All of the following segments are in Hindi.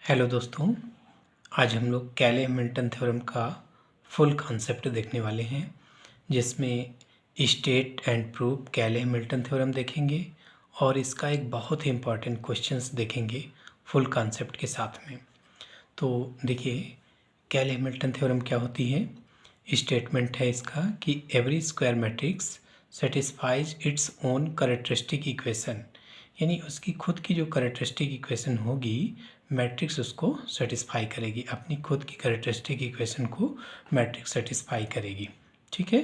हेलो दोस्तों, आज हम लोग कैले हैमिल्टन थ्योरम का फुल कॉन्सेप्ट देखने वाले हैं, जिसमें स्टेट एंड प्रूव कैले हैमिल्टन थ्योरम देखेंगे और इसका एक बहुत ही इम्पॉर्टेंट क्वेश्चंस देखेंगे फुल कॉन्सेप्ट के साथ में। तो देखिए, कैले हैमिल्टन थ्योरम क्या होती है। स्टेटमेंट है इसका कि every square matrix satisfies its own characteristic equation, यानी उसकी खुद की जो कैरेक्टरिस्टिक इक्वेशन होगी मैट्रिक्स उसको सेटिस्फाई करेगी, अपनी खुद की कैरेक्टरिस्टिक इक्वेशन को मैट्रिक्स सेटिस्फाई करेगी। ठीक है,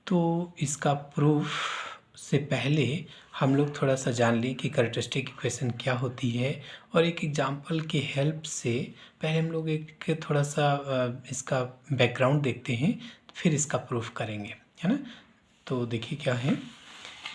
तो इसका प्रूफ से पहले हम लोग थोड़ा सा जान लें कि कैरेक्टरिस्टिक इक्वेशन क्या होती है, और एक एग्जांपल के हेल्प से पहले हम लोग एक थोड़ा सा इसका बैकग्राउंड देखते हैं, फिर इसका प्रूफ करेंगे, है ना। तो देखिए क्या है,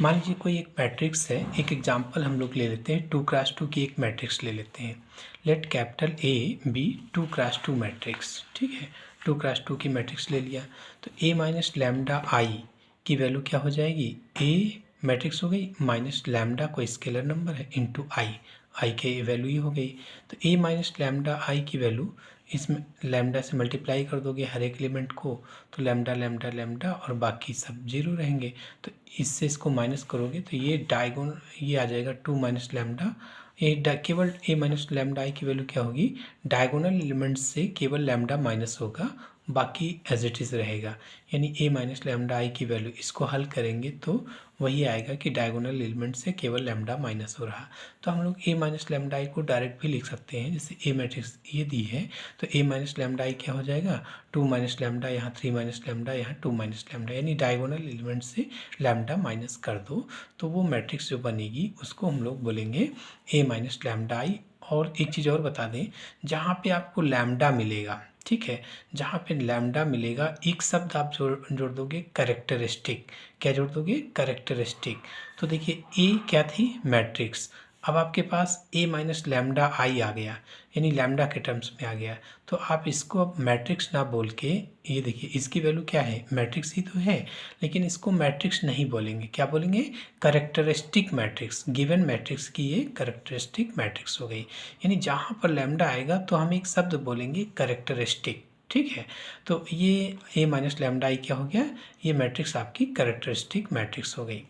मान लीजिए कोई एक मैट्रिक्स है। एक एग्जांपल हम लोग ले लेते हैं, 2x2 की एक मैट्रिक्स ले लेते हैं। Let capital A be 2x2 matrix. ठीक है, 2x2 की मैट्रिक्स ले लिया तो a माइनस लैम्डा आई की वैल्यू क्या हो जाएगी, a मैट्रिक्स हो गई माइनस लैम्डा कोई स्केलर नंबर है इंटू आई के वैल्यू ही हो गई। तो a माइनस लैम्डा आई की वैल्यू इसमें लैम्डा से मल्टीप्लाई कर दोगे हर एक एलिमेंट को, तो लैम्डा लैम्डा लैम्डा और बाकी सब जीरो रहेंगे। तो इससे इसको माइनस करोगे तो ये डायगोनल ये आ जाएगा 2 माइनस लैम्डा। ये केवल a माइनस लैम्डा आई की वैल्यू क्या होगी, डायगोनल एलिमेंट से केवल लैम्डा माइनस होगा, बाकी एज इट इज़ रहेगा। यानी a माइनस लैम्डा आई की वैल्यू इसको हल करेंगे तो वही आएगा कि डायगोनल एलिमेंट से केवल लैम्डा माइनस हो रहा। तो हम लोग a माइनस लैम्डा आई को डायरेक्ट भी लिख सकते हैं, जैसे a मैट्रिक्स ये दी है तो a माइनस लैम्डा आई क्या हो जाएगा, 2 माइनस लैम्डा, यहाँ 3 माइनस लैम्डा, यहाँ 2 माइनस लैम्डा, यानी डायगोनल एलिमेंट से लैम्डा माइनस कर दो तो वो मैट्रिक्स जो बनेगी उसको हम लोग बोलेंगे a माइनस लैम्डा आई। और एक चीज़ और बता दें, जहाँ पे आपको लैम्डा मिलेगा, ठीक है, जहाँ पे लैम्डा मिलेगा एक शब्द आप जोड़ दोगे कैरेक्टरिस्टिक। क्या जोड़ दोगे, कैरेक्टरिस्टिक। तो देखिए ए क्या थी, मैट्रिक्स। अब आपके पास a माइनस लैम्डा आई आ गया, यानी लैम्डा के टर्म्स में आ गया। तो आप इसको अब मैट्रिक्स ना बोल के, ये देखिए इसकी वैल्यू क्या है, मैट्रिक्स ही तो है, लेकिन इसको मैट्रिक्स नहीं बोलेंगे, क्या बोलेंगे, कैरेक्टरिस्टिक मैट्रिक्स। गिवन मैट्रिक्स की ये कैरेक्टरिस्टिक मैट्रिक्स हो गई। यानी जहाँ पर लैम्डा आएगा तो हम एक शब्द बोलेंगे कैरेक्टरिस्टिक। ठीक है, तो ये a माइनस लैम्डा आई क्या हो गया, ये मैट्रिक्स आपकी कैरेक्टरिस्टिक मैट्रिक्स हो गई।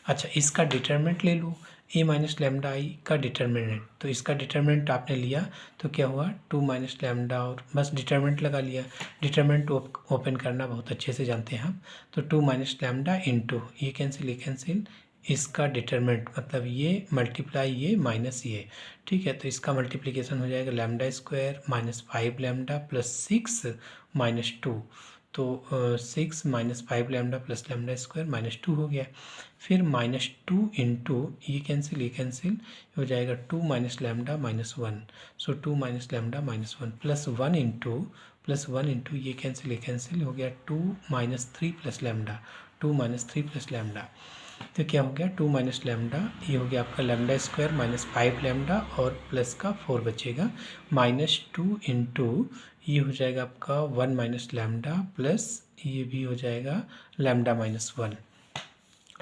अच्छा, इसका डिटरमिनेंट ले लो, a माइनस लैम्डा आई का डिटरमिनेंट। तो इसका डिटरमिनेंट आपने लिया तो क्या हुआ, 2 माइनस लैम्डा, और बस डिटरमिनेंट लगा लिया। डिटरमिनेंट ओपन करना बहुत अच्छे से जानते हैं हम। तो 2 माइनस लैम्डा इंटू ये कैंसिल, ये कैंसिल, इसका डिटरमिनेंट मतलब ये मल्टीप्लाई ये माइनस ये। ठीक है, तो इसका मल्टीप्लिकेशन हो जाएगा lambda square minus 5 lambda plus 6 minus 2। तो 6 minus 5 lambda plus lambda square minus 2 हो गया। फिर माइनस 2 इंटू ये कैंसिल हो जाएगा 2 माइनस लैम्डा माइनस 1। सो 2 minus lambda minus 1 plus 1 into ये कैंसिल हो गया 2 minus 3 plus lambda, 2 minus 3 plus lambda. तो क्या हो गया, 2 माइनस लैम्डा, ये हो गया आपका लैम्डा स्क्वायर माइनस 5 लैम्डा और प्लस का 4 बचेगा, माइनस 2 इंटू ये हो जाएगा आपका 1 माइनस लैम्डा प्लस ये भी हो जाएगा लैम्डा माइनस 1।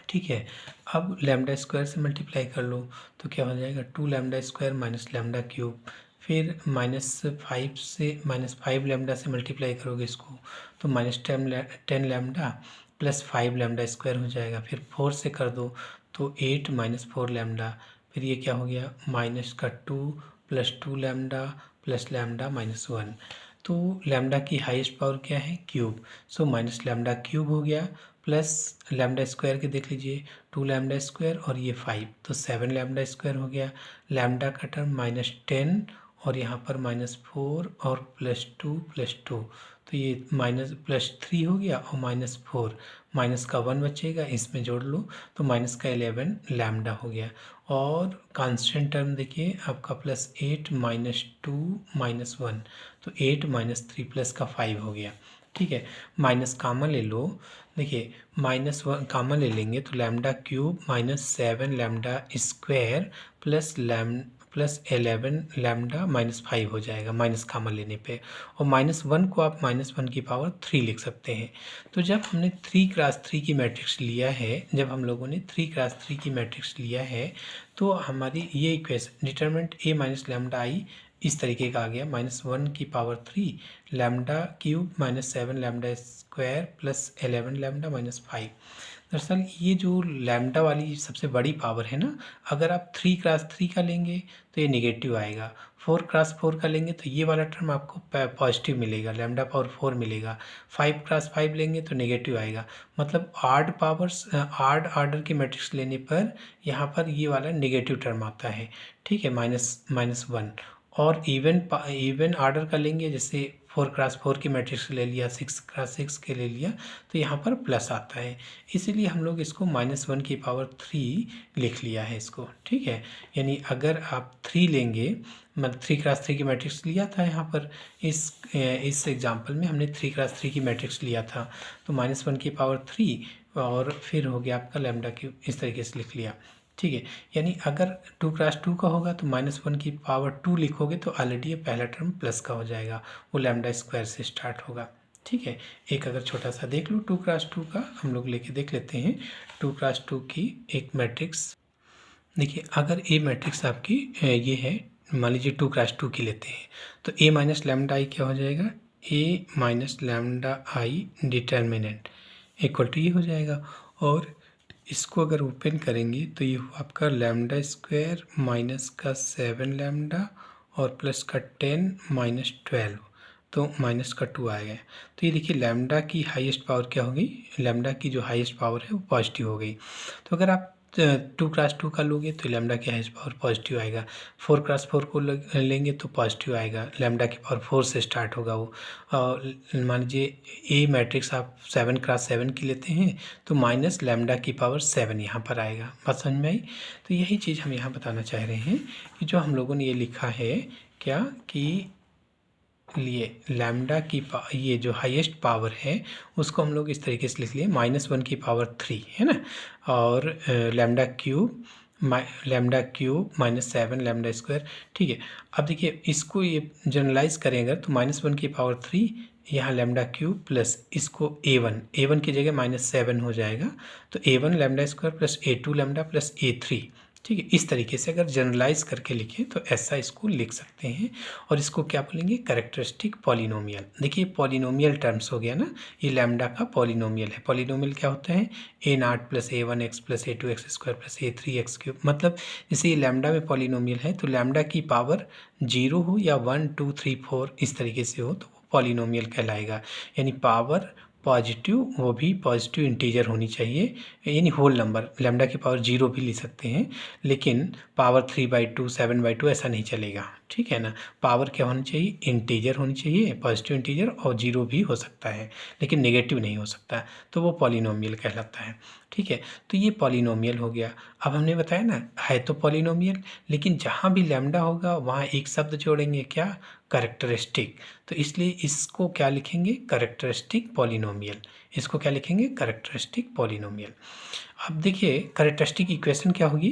ठीक है, अब लैम्डा स्क्वायर से मल्टीप्लाई कर लो तो क्या हो जाएगा, 2 lambda square minus lambda cube. फिर माइनस 5 लैम्डा से मल्टीप्लाई करोगे इसको तो minus 10 lambda plus 5 lambda square हो जाएगा। फिर 4 से कर दो तो 8 माइनस 4 लैम्डा। फिर ये क्या हो गया, माइनस का 2 plus 2 lambda plus lambda minus 1। तो लैम्डा की हाईएस्ट पावर क्या है, cube. So minus lambda cube हो गया प्लस लैम्डा स्क्वायर के देख लीजिए, 2 लैम्डा स्क्वायर और ये 5, तो 7 लैम्डा स्क्वायर हो गया। लैम्डा का टर्म माइनस 10 और यहाँ पर माइनस 4 और प्लस 2, तो ये माइनस प्लस 3 हो गया और माइनस 4, माइनस का 1 बचेगा, इसमें जोड़ लो तो माइनस का 11 लैम्डा हो गया। और कांस्टेंट टर्म देखिए आपका प्लस 8 माइनस 2 माइनस 1, तो 8 माइनस 3 प्लस का 5 हो गया। ठीक है, माइनस कामन ले लो, देखिए माइनस 1 कामन ले लेंगे तो lambda cube minus 7 lambda square plus 11 lambda minus 5 हो जाएगा माइनस कामन लेने पे। और माइनस 1 को आप माइनस 1 की पावर 3 लिख सकते हैं। तो जब हमने 3x3 की मैट्रिक्स लिया है, जब हम लोगों ने 3x3 की मैट्रिक्स लिया है तो हमारी ये equation determinant a minus lambda I इस तरीके का आ गया -1 की power 3 lambda cube -7 lambda square plus 11 lambda -5। दरअसल ये जो लैम्डा वाली सबसे बड़ी पावर है ना, अगर आप 3x3 का लेंगे तो ये नेगेटिव आएगा, 4x4 का लेंगे तो ये वाला टर्म आपको पॉजिटिव मिलेगा, लैम्डा पावर 4 मिलेगा, 5x5 लेंगे तो नेगेटिव आएगा। मतलब आड आर्डर की मैट्रिक्स लेने पर यहाँ पर ये वाला नेगेटिव टर्म आता है, ठीक है, -1। और इवन आर्डर का लेंगे, जैसे 4x4 की मैट्रिक्स ले लिया, 6x6 के ले लिया, तो यहाँ पर प्लस आता है। इसीलिए हम लोग इसको -1 की पावर 3 लिख लिया है इसको, ठीक है। यानी अगर आप 3 लेंगे, मतलब 3x3 की मैट्रिक्स लिया था यहाँ पर, इस एग्जांपल में हमने 3x3 की मैट्रिक्स लिया था, तो -1 की पावर 3 और फिर हो गया आपका लैम्डा क्यूब, इस तरीके से लिख लिया, ठीक है। यानी अगर 2x2 का होगा तो -1 की पावर 2 लिखोगे तो ऑलरेडी ये पहला टर्म प्लस का हो जाएगा, वो लैम्डा स्क्वायर से स्टार्ट होगा, ठीक है। एक अगर छोटा सा देख लो 2x2 का, हम लोग लेके देख लेते हैं 2x2 की एक मैट्रिक्स। देखिए अगर ए मैट्रिक्स आपकी ये है, मान लीजिए 2x2 की लेते हैं, तो a माइनस लैम्डा आई क्या हो जाएगा, a minus lambda I determinant equal to ये हो जाएगा। और इसको अगर ओपन करेंगे तो ये आपका लैम्डा स्क्वायर माइनस का 7 लैम्डा और प्लस का 10 माइनस 12, तो माइनस का 2 आएगा। तो ये देखिए लैम्डा की हाईएस्ट पावर क्या हो गई, लैम्डा की जो हाईएस्ट पावर है वो पॉजिटिव हो गई। तो अगर आप 2x2 का लोगे तो लैम्डा की हाईएस्ट पावर पॉजिटिव आएगा, 4x4 को लेंगे तो पॉजिटिव आएगा, लैम्डा की पावर 4 से स्टार्ट होगा वो। और मान लीजिए ए मैट्रिक्स आप 7x7 की लेते हैं तो माइनस लैम्डा की पावर 7 यहाँ पर आएगा। बात समझ में आई? तो यही चीज़ हम यहाँ बताना चाह रहे हैं कि जो हम लोगों ने ये लिखा है क्या कि लिए लैम्डा की ये जो हाईएस्ट पावर है उसको हम लोग इस तरीके से लिख लिए -1 की पावर 3 है ना, और लैम्डा क्यूब -7 लैम्डा स्क्वायर, ठीक है। अब देखिए इसको ये जनरलाइज करें अगर तो -1 की पावर 3 यहाँ लैम्डा क्यूब प्लस इसको a1 की जगह -7 हो जाएगा, तो a1 lambda square plus a2 lambda plus a3, ठीक है। इस तरीके से अगर जनरलाइज करके लिखें तो ऐसा इसको लिख सकते हैं। और इसको क्या बोलेंगे, कैरेक्टरिस्टिक पॉलिनोमियल। देखिए पॉलिनोमियल टर्म्स हो गया ना, ये लैम्डा का पॉलिनोमियल है। पॉलिनोमियल क्या होता है, a0 plus a1x plus a2x square plus a3x cube. मतलब जैसे ये लैम्डा में पॉलिनोमियल है तो लैम्डा की पावर 0 हो या 1 2 3 4 इस तरीके से हो तो वो पॉलिनोमियल कहलाएगा। यानी पावर पॉजिटिव, वो भी पॉजिटिव इंटीजर होनी चाहिए, यानी होल नंबर। लैम्डा की पावर 0 भी ले सकते हैं, लेकिन पावर 3/2 7/2 ऐसा नहीं चलेगा, ठीक है ना। पावर क्या होनी चाहिए, इंटीजर होनी चाहिए, पॉजिटिव इंटीजर, और 0 भी हो सकता है लेकिन नेगेटिव नहीं हो सकता, तो वो पॉलिनोमियल कहलाता है, ठीक है। तो ये पॉलिनोमियल हो गया। अब हमने बताया ना है तो पॉलिनोमियल, लेकिन जहाँ भी लैम्डा होगा वहाँ एक शब्द जोड़ेंगे, क्या, कैरेक्टरिस्टिक। तो इसलिए इसको क्या लिखेंगे, कैरेक्टरिस्टिक पॉलिनोमियल। इसको क्या लिखेंगे, कैरेक्टरिस्टिक पॉलिनोमियल। अब देखिए कैरेक्टरिस्टिक इक्वेशन क्या होगी,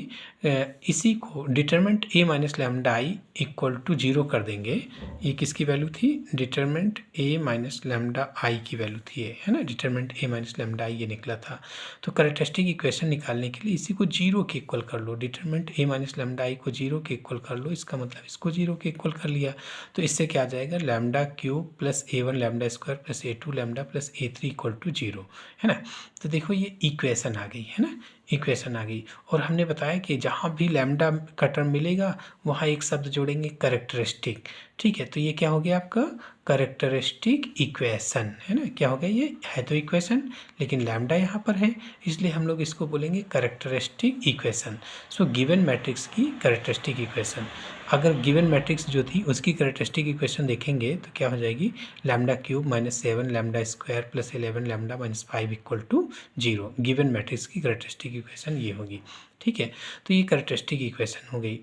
इसी को determinant a minus lambda I equal to 0 कर देंगे। ये किसकी वैल्यू थी, determinant a minus lambda I की वैल्यू थी, है ना, determinant a minus lambda I ये निकला था। तो कैरेक्टरिस्टिक इक्वेशन निकालने के लिए इसी को 0 के इक्वल कर लो, determinant a minus lambda I को 0 के इक्वल कर लो। इसका मतलब इसको 0 के इक्वल कर लिया, तो इससे क्या आ जाएगा, lambda cube plus a1 lambda square plus a2 lambda plus a3 equal to 0, है ना। तो देखो ये इक्वेशन आ गई, है ना, इक्वेशन आ गई। और हमने बताया कि जहाँ भी लैम्डा का टर्म मिलेगा वहाँ एक शब्द जोड़ेंगे, कैरेक्टरिस्टिक, ठीक है। तो ये क्या हो गया आपका, कैरेक्टरिस्टिक इक्वेशन, है ना। क्या हो गया, ये है तो इक्वेशन लेकिन लैम्डा यहाँ पर है, इसलिए हम लोग इसको बोलेंगे characteristic equation. So given matrix की कैरेक्टरिस्टिक इक्वेशन, अगर गिवन मैट्रिक्स जो थी उसकी कैरेक्टरिस्टिक इक्वेशन देखेंगे तो क्या हो जाएगी, lambda cube -7 lambda square plus 11 lambda -5 equal to 0। Given matrix की कैरेक्टरिस्टिक इक्वेशन ये होगी, ठीक है। तो ये कैरेक्टरिस्टिक इक्वेशन हो गई।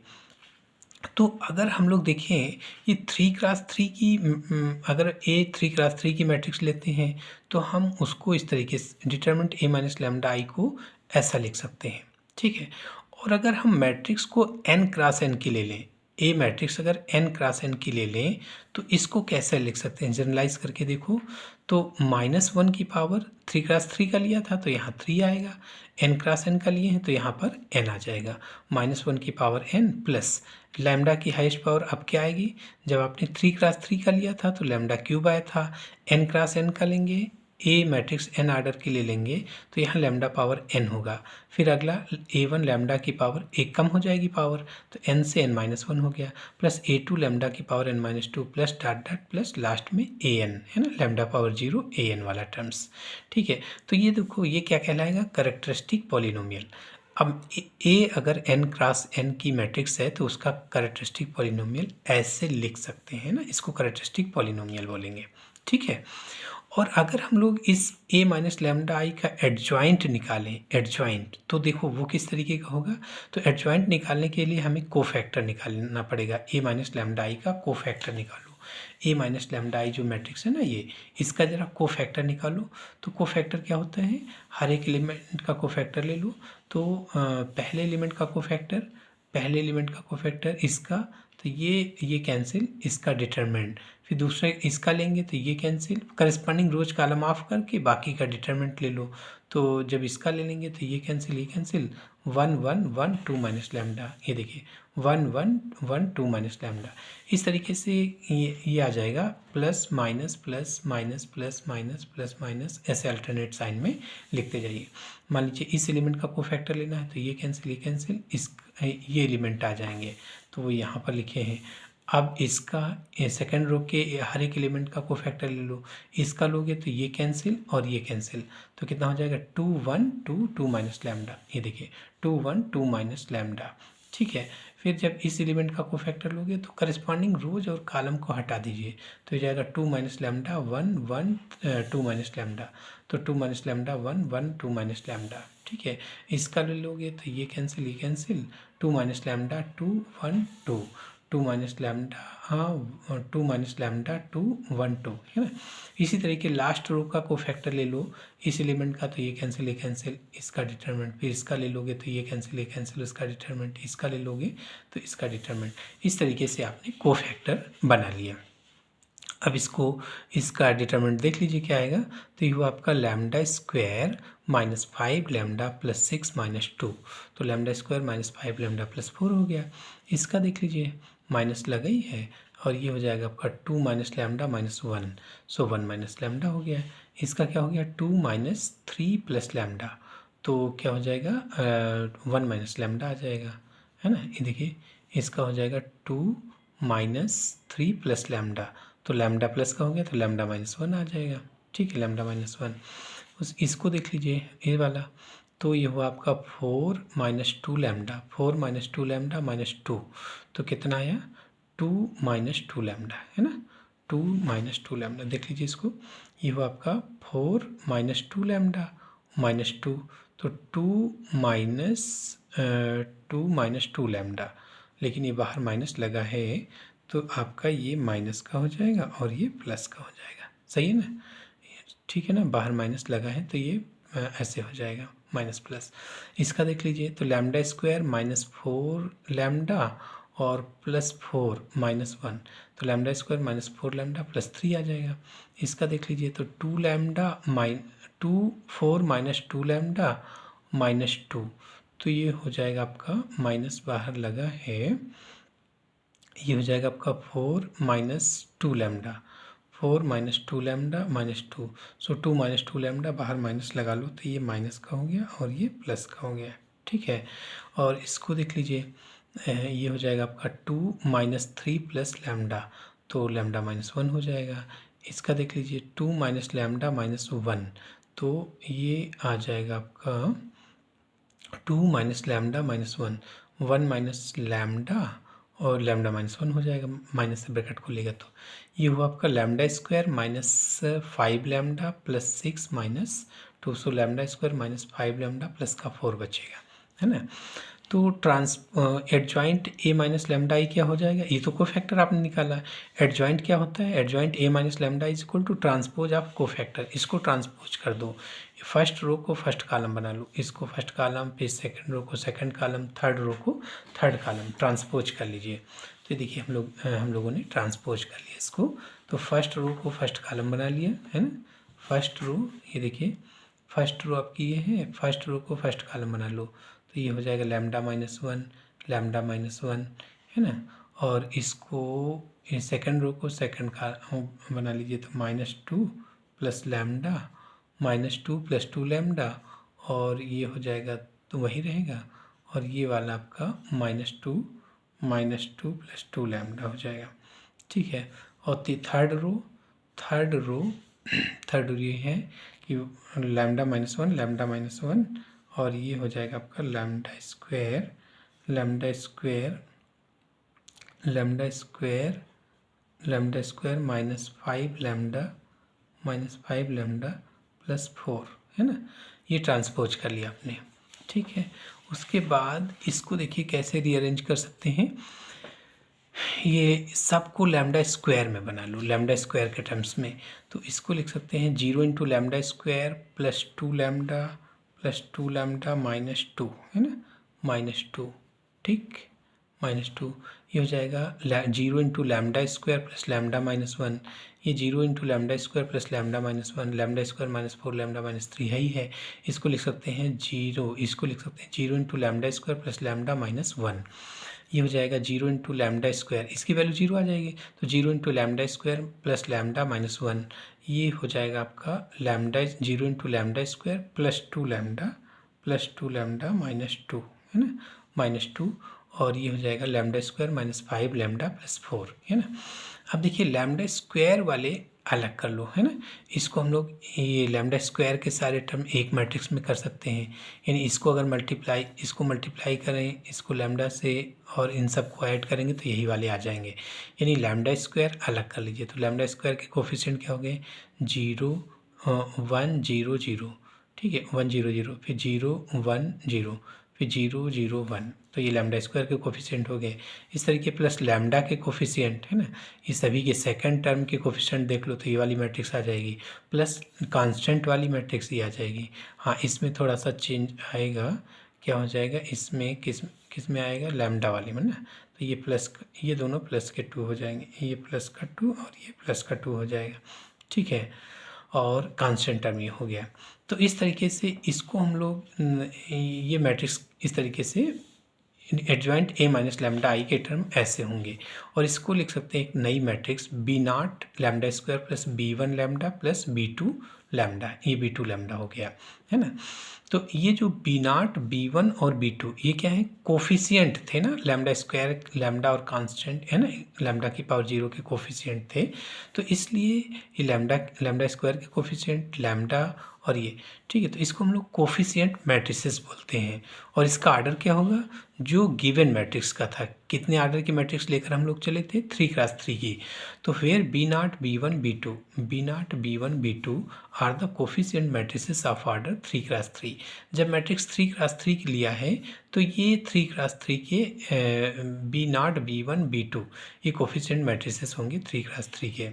तो अगर हम लोग देखें ये 3x3 की अगर a 3x3 की मैट्रिक्स लेते हैं तो हम उसको इस तरीके से determinant a minus lambda I को ऐसा लिख सकते हैं, ठीक है। और अगर हम मैट्रिक्स को n×n की ले लें, ए मैट्रिक्स अगर n×n की ले लें तो इसको कैसे लिख सकते हैं, जनरलाइज करके देखो तो -1 की पावर 3x3 का लिया था तो यहाँ 3 आएगा, n×n का लिए हैं तो यहाँ पर n आ जाएगा, -1 की पावर n प्लस लैम्डा की हाईएस्ट पावर अब क्या आएगी, जब आपने 3 क्रॉस 3 का लिया था तो लैम्डा क्यूब आया था, n क्रॉस n का लेंगे, ए मैट्रिक्स n आर्डर के लिए लेंगे तो यहाँ लैम्डा पावर n होगा। फिर अगला a1 लैम्डा की पावर एक कम हो जाएगी पावर, तो n से n-1 हो गया, प्लस a2 लैम्डा की power n-2 plus dot dot plus last में an है ना, लैम्डा पावर 0 an वाला टर्म्स। ठीक है, तो ये देखो ये क्या कहलाएगा, कैरेक्टरिस्टिक पॉलिनोमियल। अब a अगर n क्रॉस n की मैट्रिक्स है तो उसका कैरेक्टरिस्टिक पॉलिनोमियल ऐसे लिख सकते हैं ना, इसको कैरेक्टरिस्टिक पॉलिनोमियल बोलेंगे। ठीक है, और अगर हम लोग इस a माइनस लैम्डा आई का एडजॉइंट निकालें, एडजॉइंट, तो देखो वो किस तरीके का होगा। तो एडजॉइंट निकालने के लिए हमें कोफैक्टर निकालना पड़ेगा, a माइनस लैम्डा आई का कोफैक्टर निकालो। a माइनस लैम्डा आई जो मैट्रिक्स है ना, ये इसका ज़रा कोफैक्टर निकालो। तो कोफैक्टर क्या होता है, हर एक एलिमेंट का कोफैक्टर ले लो। तो पहले एलिमेंट का कोफैक्टर इसका, तो ये कैंसिल, इसका डिटरमिनेंट, फिर दूसरे इसका लेंगे तो ये cancel, corresponding rows column off करके बाकी का डिटरमिनेंट ले लो। तो जब इसका ले लेंगे तो ये कैंसिल 1 1 1 2 माइनस लैम्डा, ये देखिए 1 1 1 2 माइनस लैम्डा। इस तरीके से ये आ जाएगा, plus minus plus minus plus minus plus minus, ऐसे अल्टरनेट साइन में लिखते जाइए। मान लीजिए इस एलिमेंट का कोफैक्टर लेना है तो ये कैंसिल इस ये एलिमेंट आ जाएंगे, तो वो यहाँ पर लिखे हैं। अब इसका सेकेंड रो के हर एक एलिमेंट का कोफैक्टर ले लो, इसका लोगे तो ये कैंसिल और ये कैंसिल, तो कितना हो जाएगा 2 1 2 2 माइनस लैम्डा, ये देखिए 2 1 2 माइनस लैम्डा। ठीक है, फिर जब इस एलिमेंट का कोफैक्टर लोगे तो करस्पॉन्डिंग रोज और कॉलम को हटा दीजिए, तो हो जाएगा 2 माइनस लैम्डा 1 1 2 माइनस लैम्डा, तो 2 माइनस लैम्डा 1 1 2 माइनस लैम्डा। ठीक है, इसका ले लोगे तो ये cancel 2 minus lambda 2 1 2 2 minus lambda, हाँ 2 माइनस लैम्डा 2 1 2 है ना। इसी तरीके लास्ट रो का कोफैक्टर ले लो इस एलिमेंट का, तो ये कैंसिल इसका डिटरमिनेंट, फिर इसका ले लोगे तो ये कैंसिल इसका डिटरमिनेंट, इसका ले लोगे तो इसका डिटरमिनेंट। इस तरीके से आपने कोफैक्टर बना लिया। अब इसका डिटरमिनेंट देख लीजिए क्या आएगा, तो ये हुआ आपका lambda square minus 5 lambda plus 6 minus 2, तो lambda square minus 5 lambda plus 4 हो गया। इसका देख लीजिए माइनस लगा ही है, और ये हो जाएगा आपका 2 माइनस लैम्डा माइनस 1, सो 1 माइनस लैम्डा हो गया। इसका क्या हो गया 2 माइनस 3 प्लस लैम्डा, तो क्या हो जाएगा 1 माइनस लैम्डा आ जाएगा, है ना। ये देखिए इसका हो जाएगा 2 माइनस 3 प्लस लैम्डा, तो लैम्डा प्लस का हो गया तो लैम्डा माइनस 1 आ जाएगा। ठीक है, लैम्डा माइनस 1, इसको देख लीजिए ये वाला, तो ये हुआ आपका 4 minus 2 lambda, 4 minus 2 lambda minus 2, तो कितना आया 2 माइनस 2 लैम्डा, है ना, 2 माइनस 2 लैम्डा। देख लीजिए इसको, ये हुआ आपका 4 माइनस 2 लैम्डा माइनस 2, तो 2 माइनस 2 लैम्डा, लेकिन ये बाहर माइनस लगा है तो आपका ये माइनस का हो जाएगा और ये प्लस का हो जाएगा, सही है ना। ठीक है ना, बाहर माइनस लगा है तो ये ऐसे हो जाएगा माइनस प्लस। इसका देख लीजिए, तो लैम्डा स्क्वायर माइनस 4 लैम्डा और प्लस 4 माइनस 1, तो lambda square minus 4 lambda plus 3 आ जाएगा। इसका देख लीजिए, तो 2 लैम्डा 4 माइनस 2 लैम्डा माइनस 2, तो ये हो जाएगा आपका माइनस बाहर लगा है, ये हो जाएगा आपका 4 minus 2 lambda, 4 minus 2 lambda minus 2, सो 2 माइनस 2 लैम्डा बाहर माइनस लगा लो तो ये माइनस का हो गया और ये प्लस का हो गया। ठीक है, और इसको देख लीजिए, ये हो जाएगा आपका 2 माइनस 3 प्लस लैम्डा, तो लैम्डा माइनस 1 हो जाएगा। इसका देख लीजिए 2 माइनस लैम्डा माइनस 1, तो ये आ जाएगा आपका 2 minus lambda minus 1, 1 minus lambda और लैम्डा माइनस 1 हो जाएगा, माइनस से ब्रैकेट खोलेगा तो ये हुआ आपका lambda square minus 5 lambda plus 6 minus 2, सो lambda square minus 5 lambda plus का 4 बचेगा, है ना। तो एडजॉइंट ए माइनस लैम्डा आई क्या हो जाएगा, ये तो कोफैक्टर आपने निकाला है। एडजॉइंट क्या होता है, adjoint A minus lambda is equal to transpose of cofactor, इसको ट्रांसपोज कर दो, फर्स्ट रो को फर्स्ट कॉलम बना लो, इसको फर्स्ट कॉलम, फिर सेकंड रो को सेकंड कॉलम, थर्ड रो को थर्ड कॉलम, ट्रांसपोज कर लीजिए। तो देखिए हम लोगों ने ट्रांसपोज कर लिया इसको, तो फर्स्ट रो को फर्स्ट कॉलम बना लिया, है ना। फर्स्ट रो, ये देखिए फर्स्ट रो आपकी ये है, फर्स्ट रो को फर्स्ट कॉलम बना लो, तो ये हो जाएगा लैम्डा माइनस 1 लैम्डा माइनस 1, है ना। और इसको सेकंड रो को सेकंड का बना लीजिए, तो -2 प्लस लैम्डा -2 + 2 लैम्डा, और ये हो जाएगा तो वही रहेगा, और ये वाला आपका -2 + 2 लैम्डा हो जाएगा। ठीक है। और थर्ड रो ये है कि लैम्डा -1 लैम्डा -1, और ये हो जाएगा आपका लैम्डा स्क्वायर -5 लैम्डा + 4, है ना। ये ट्रांसपोज कर लिया आपने। ठीक है। उसके बाद इसको देखिए कैसे रीअरेंज कर सकते हैं। ये सबको लैम्डा स्क्वायर में बना लो, लैम्डा स्क्वायर के टर्म्स में। तो इसको लिख सकते हैं 0 × लैम्डा स्क्वायर + 2 लैम्डा + 2 लैम्डा -2, है ना, -2। ठीक, -2 ये हो जाएगा 0 × लैम्डा स्क्वायर + लैम्डा -1। ये 0 × lambda square + lambda -1, lambda square -4 lambda -3 है ही है। इसको लिख सकते हैं 0 × लैम्डा स्क्वायर + लैम्डा -1। ये हो जाएगा 0 × लैम्डा स्क्वायर, इसकी वैल्यू 0 आ जाएगी, तो 0 × लैम्डा स्क्वायर + लैम्डा -1, ये हो जाएगा आपका 0 × लैम्डा स्क्वायर + 2 लैम्डा -2, है ना, -2, और ये हो जाएगा लैम्डा स्क्वायर -5 लैम्डा + 4, है ना। अब देखिए लैम्डा स्क्वायर वाले अलग कर लो, है ना। इसको हम लोग ये लैम्डा स्क्वायर के सारे टर्म एक मैट्रिक्स में कर सकते हैं, यानी इसको अगर मल्टीप्लाई करें इसको लैम्डा से और इन सब को ऐड करेंगे तो यही वाले आ जाएंगे, यानी लैम्डा स्क्वायर अलग कर लीजिए। तो लैम्डा स्क्वायर के कोफिशिएंट क्या हो गए, 0 1 0 0, ठीक है, 1 0 0, फिर 0 1 0, फिर 0 0 1, तो ये लैम्डा स्क्वायर के कोफिशिएंट हो गए। इस तरीके प्लस लैम्डा के कोफिशिएंट, है ना, ये सभी के सेकंड टर्म के कोफिशिएंट देख लो तो ये वाली मैट्रिक्स आ जाएगी, प्लस कांस्टेंट वाली मैट्रिक्स ये आ जाएगी। हाँ, इसमें थोड़ा सा चेंज आएगा, क्या हो जाएगा इसमें, किस में आएगा, लैम्डा वाले में ना, तो ये प्लस, ये दोनों प्लस के 2 हो जाएंगे, ये प्लस का 2 और ये प्लस का 2 हो जाएगा। ठीक है, और कांस्टेंट टर्म ये हो गया। तो इस तरीके से इसको हम लोग ये मैट्रिक्स इस तरीके से एडजॉइंट A - लैम्डा I के टर्म ऐसे होंगे, और इसको लिख सकते हैं एक नई matrix B0 lambda square + B1 lambda + B2 lambda, ये B2 लैम्डा हो गया, है ना। तो ये जो B0 B1 और B2 ये क्या है, कोफिशिएंट थे ना, लैम्डा स्क्वायर लैम्डा और कांस्टेंट, है ना, लैम्डा की पावर 0 के कोफिशिएंट थे, तो इसलिए ये लैम्डा स्क्वायर के कोफिशिएंट लैम्डा और ये, ठीक है, तो इसको हम लोग कोफिशिएंट मैट्रिसेस बोलते हैं। और इसका आर्डर क्या होगा, जो गिवन मैट्रिक्स का था, कितने आर्डर की मैट्रिक्स लेकर हम लोग चले थे, 3x3 की, तो फिर B0 B1 B2 are the coefficient matrices of order 3x3। जब मैट्रिक्स 3x3 की लिया है तो ये 3x3 के B0 B1 B2 ये कोफिशिएंट मैट्रिसेस होंगे 3x3 के।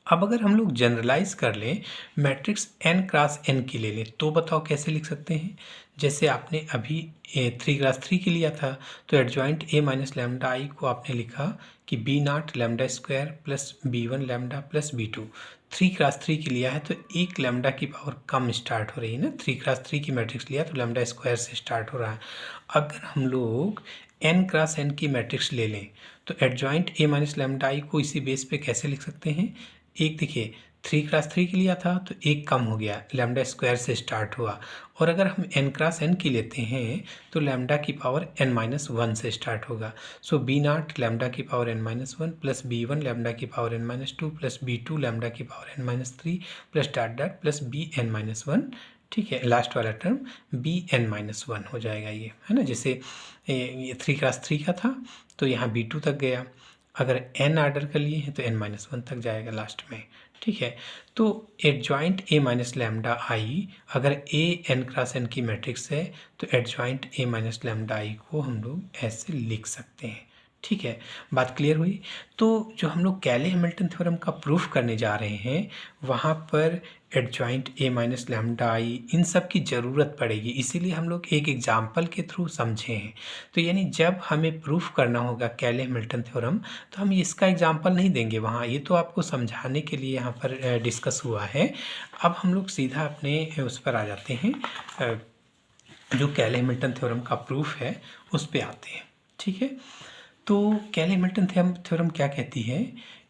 अब अगर हम लोग जनरलाइज कर लें, मैट्रिक्स n×n की ले लें, तो बताओ कैसे लिख सकते हैं। जैसे आपने अभी 3×3 के लिया था, तो एडजॉइंट A - लैम्डा I को आपने लिखा कि B0 lambda square + B1 lambda + B2। 3×3 की लिया है तो एक लैम्डा की पावर कम स्टार्ट हो रही है ना, 3×3 की मैट्रिक्स लिया तो लैम्डा स्क्वायर से स्टार्ट हो रहा है। अगर हम लोग n×n की मैट्रिक्स ले लें तो एडजॉइंट A - लैम्डा I को इसी बेस पे कैसे लिख सकते हैं। एक देखिए 3×3 के लिया था तो एक कम हो गया, लैम्डा स्क्वायर से स्टार्ट हुआ, और अगर हम n×n की लेते हैं तो लैम्डा की पावर n-1 से स्टार्ट होगा। सो B0 लैम्डा की पावर n-1 + B1 लैम्डा की पावर n-2 + B2 लैम्डा की पावर n-3 + Bn-1, ठीक है, लास्ट वाला टर्म Bn-1 हो जाएगा ये, है ना। जैसे ये 3×3 का था तो यहाँ B2 तक गया, अगर n आर्डर कर लिए हैं तो n-1 तक जाएगा लास्ट में, ठीक है। तो एडजॉइंट A - लैम्डा I, अगर A n×n की मैट्रिक्स है तो एडजॉइंट A - लैम्डा I को हम लोग ऐसे लिख सकते हैं, ठीक है। बात क्लियर हुई। तो जो हम लोग कैले हैमिल्टन थ्योरम का प्रूफ करने जा रहे हैं वहाँ पर एडजॉइंट A - लैम्डा I इन सब की ज़रूरत पड़ेगी, इसीलिए हम लोग एक एग्जाम्पल के थ्रू समझे हैं। तो यानी जब हमें प्रूफ करना होगा कैले हैमिल्टन थ्योरम तो हम इसका एग्जाम्पल नहीं देंगे वहाँ, ये तो आपको समझाने के लिए यहाँ पर डिस्कस हुआ है। अब हम लोग सीधा अपने उस पर आ जाते हैं, जो कैले हैमिल्टन थ्योरम का प्रूफ है उस पर आते हैं, ठीक है। तो कैले-हैमिल्टन थ्योरम क्या कहती है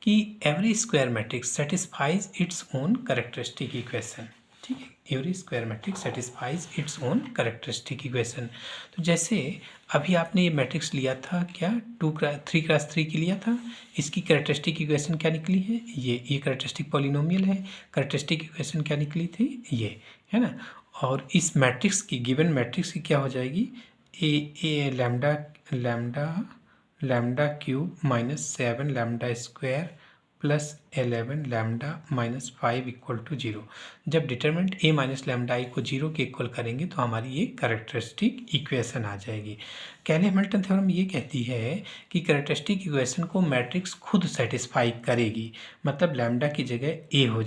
कि every square matrix satisfies its own characteristic equation. ठीक है, every square matrix satisfies its own characteristic equation. तो जैसे अभी आपने ये मैट्रिक्स लिया था, क्या 3x3 की लिया था, इसकी कैरेक्टरिस्टिक इक्वेशन क्या निकली है, ये कैरेक्टरिस्टिक पॉलिनोमियल है। कैरेक्टरिस्टिक इक्वेशन क्या निकली थी, ये है ना। और इस मैट्रिक्स की, गिवन मैट्रिक्स की क्या हो जाएगी, A lambda cube -7 lambda square plus 11 lambda -5 equal to 0। जब determinant A minus lambda I को 0 के इक्वल करेंगे तो हमारी ये कैरेक्टरिस्टिक इक्वेशन आ जाएगी। कैले-हैमिल्टन थ्योरम ये कहती है कि कैरेक्टरिस्टिक इक्वेशन को मैट्रिक्स खुद सेटिस्फाई करेगी, मतलब लैम्डा की जगह ए हो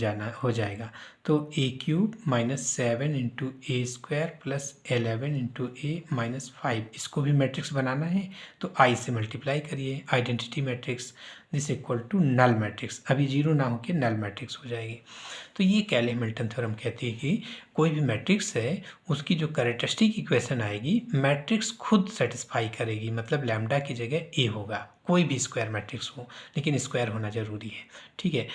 जाएगा। तो ए cube -7 into a square plus 11 into ए -5, इसको भी मैट्रिक्स बनाना है तो आई से मल्टीप्लाई करिए, identity matrix this equal to null matrix. अभी 0 ना होकर नल मैट्रिक्स हो जाएगी। तो ये कैले-हैमिल्टन थ्योरम कहती है कि कोई भी मैट्रिक्स है उसकी जो कैरेक्टरिस्टिक इक्वेशन आएगी मैट्रिक्स खुद सेटिस्फाई करेगी, मतलब लैम्डा की जगह ए होगा, कोई भी स्क्वायर मैट्रिक्स हो, लेकिन स्क्वायर होना ज़रूरी है। ठीक है,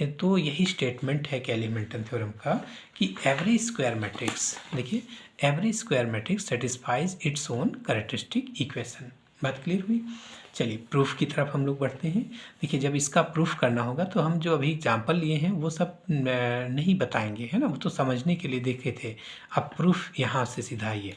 तो यही स्टेटमेंट है कैले-हैमिल्टन थ्योरम का कि एवरी स्क्वायर मैट्रिक्स, देखिए every square matrix satisfies its own characteristic equation. बात क्लियर हुई। चलिए प्रूफ की तरफ हम लोग बढ़ते हैं। देखिए जब इसका प्रूफ करना होगा तो हम जो अभी एग्जाम्पल लिए हैं वो सब नहीं बताएंगे, है ना, वो तो समझने के लिए देखे थे। अब प्रूफ यहाँ से सीधा आइए।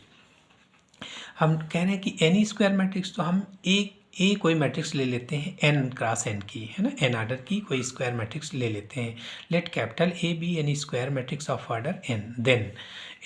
हम कह रहे हैं कि एनी स्क्वायर मैट्रिक्स, तो हम ए कोई मैट्रिक्स ले लेते हैं n क्रॉस n की, है ना, n आर्डर की कोई स्क्वायर मैट्रिक्स ले लेते हैं। Let capital A be any square matrix of order n, then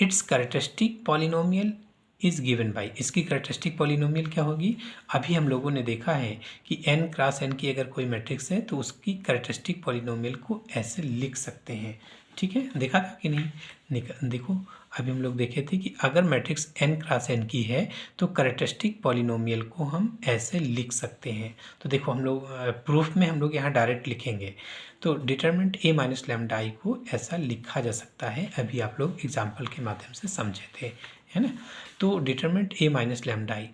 its characteristic polynomial is given by, इसकी कैरेक्टरिस्टिक पॉलिनोमियल क्या होगी, अभी हम लोगों ने देखा है कि n क्रॉस n की अगर कोई मैट्रिक्स है तो उसकी कैरेक्टरिस्टिक पॉलिनोमियल को ऐसे लिख सकते हैं। ठीक है, देखा था कि नहीं, देखो अभी हम लोग देखे थे कि अगर मैट्रिक्स n क्रॉस n की है तो कैरेक्टरिस्टिक पॉलिनोमियल को हम ऐसे लिख सकते हैं। तो देखो हम लोग प्रूफ में हम लोग यहाँ डायरेक्ट लिखेंगे, तो determinant A minus lambda I को ऐसा लिखा जा सकता है। अभी आप लोग एग्जाम्पल के माध्यम से समझे थे, है ना। तो determinant A minus lambda I,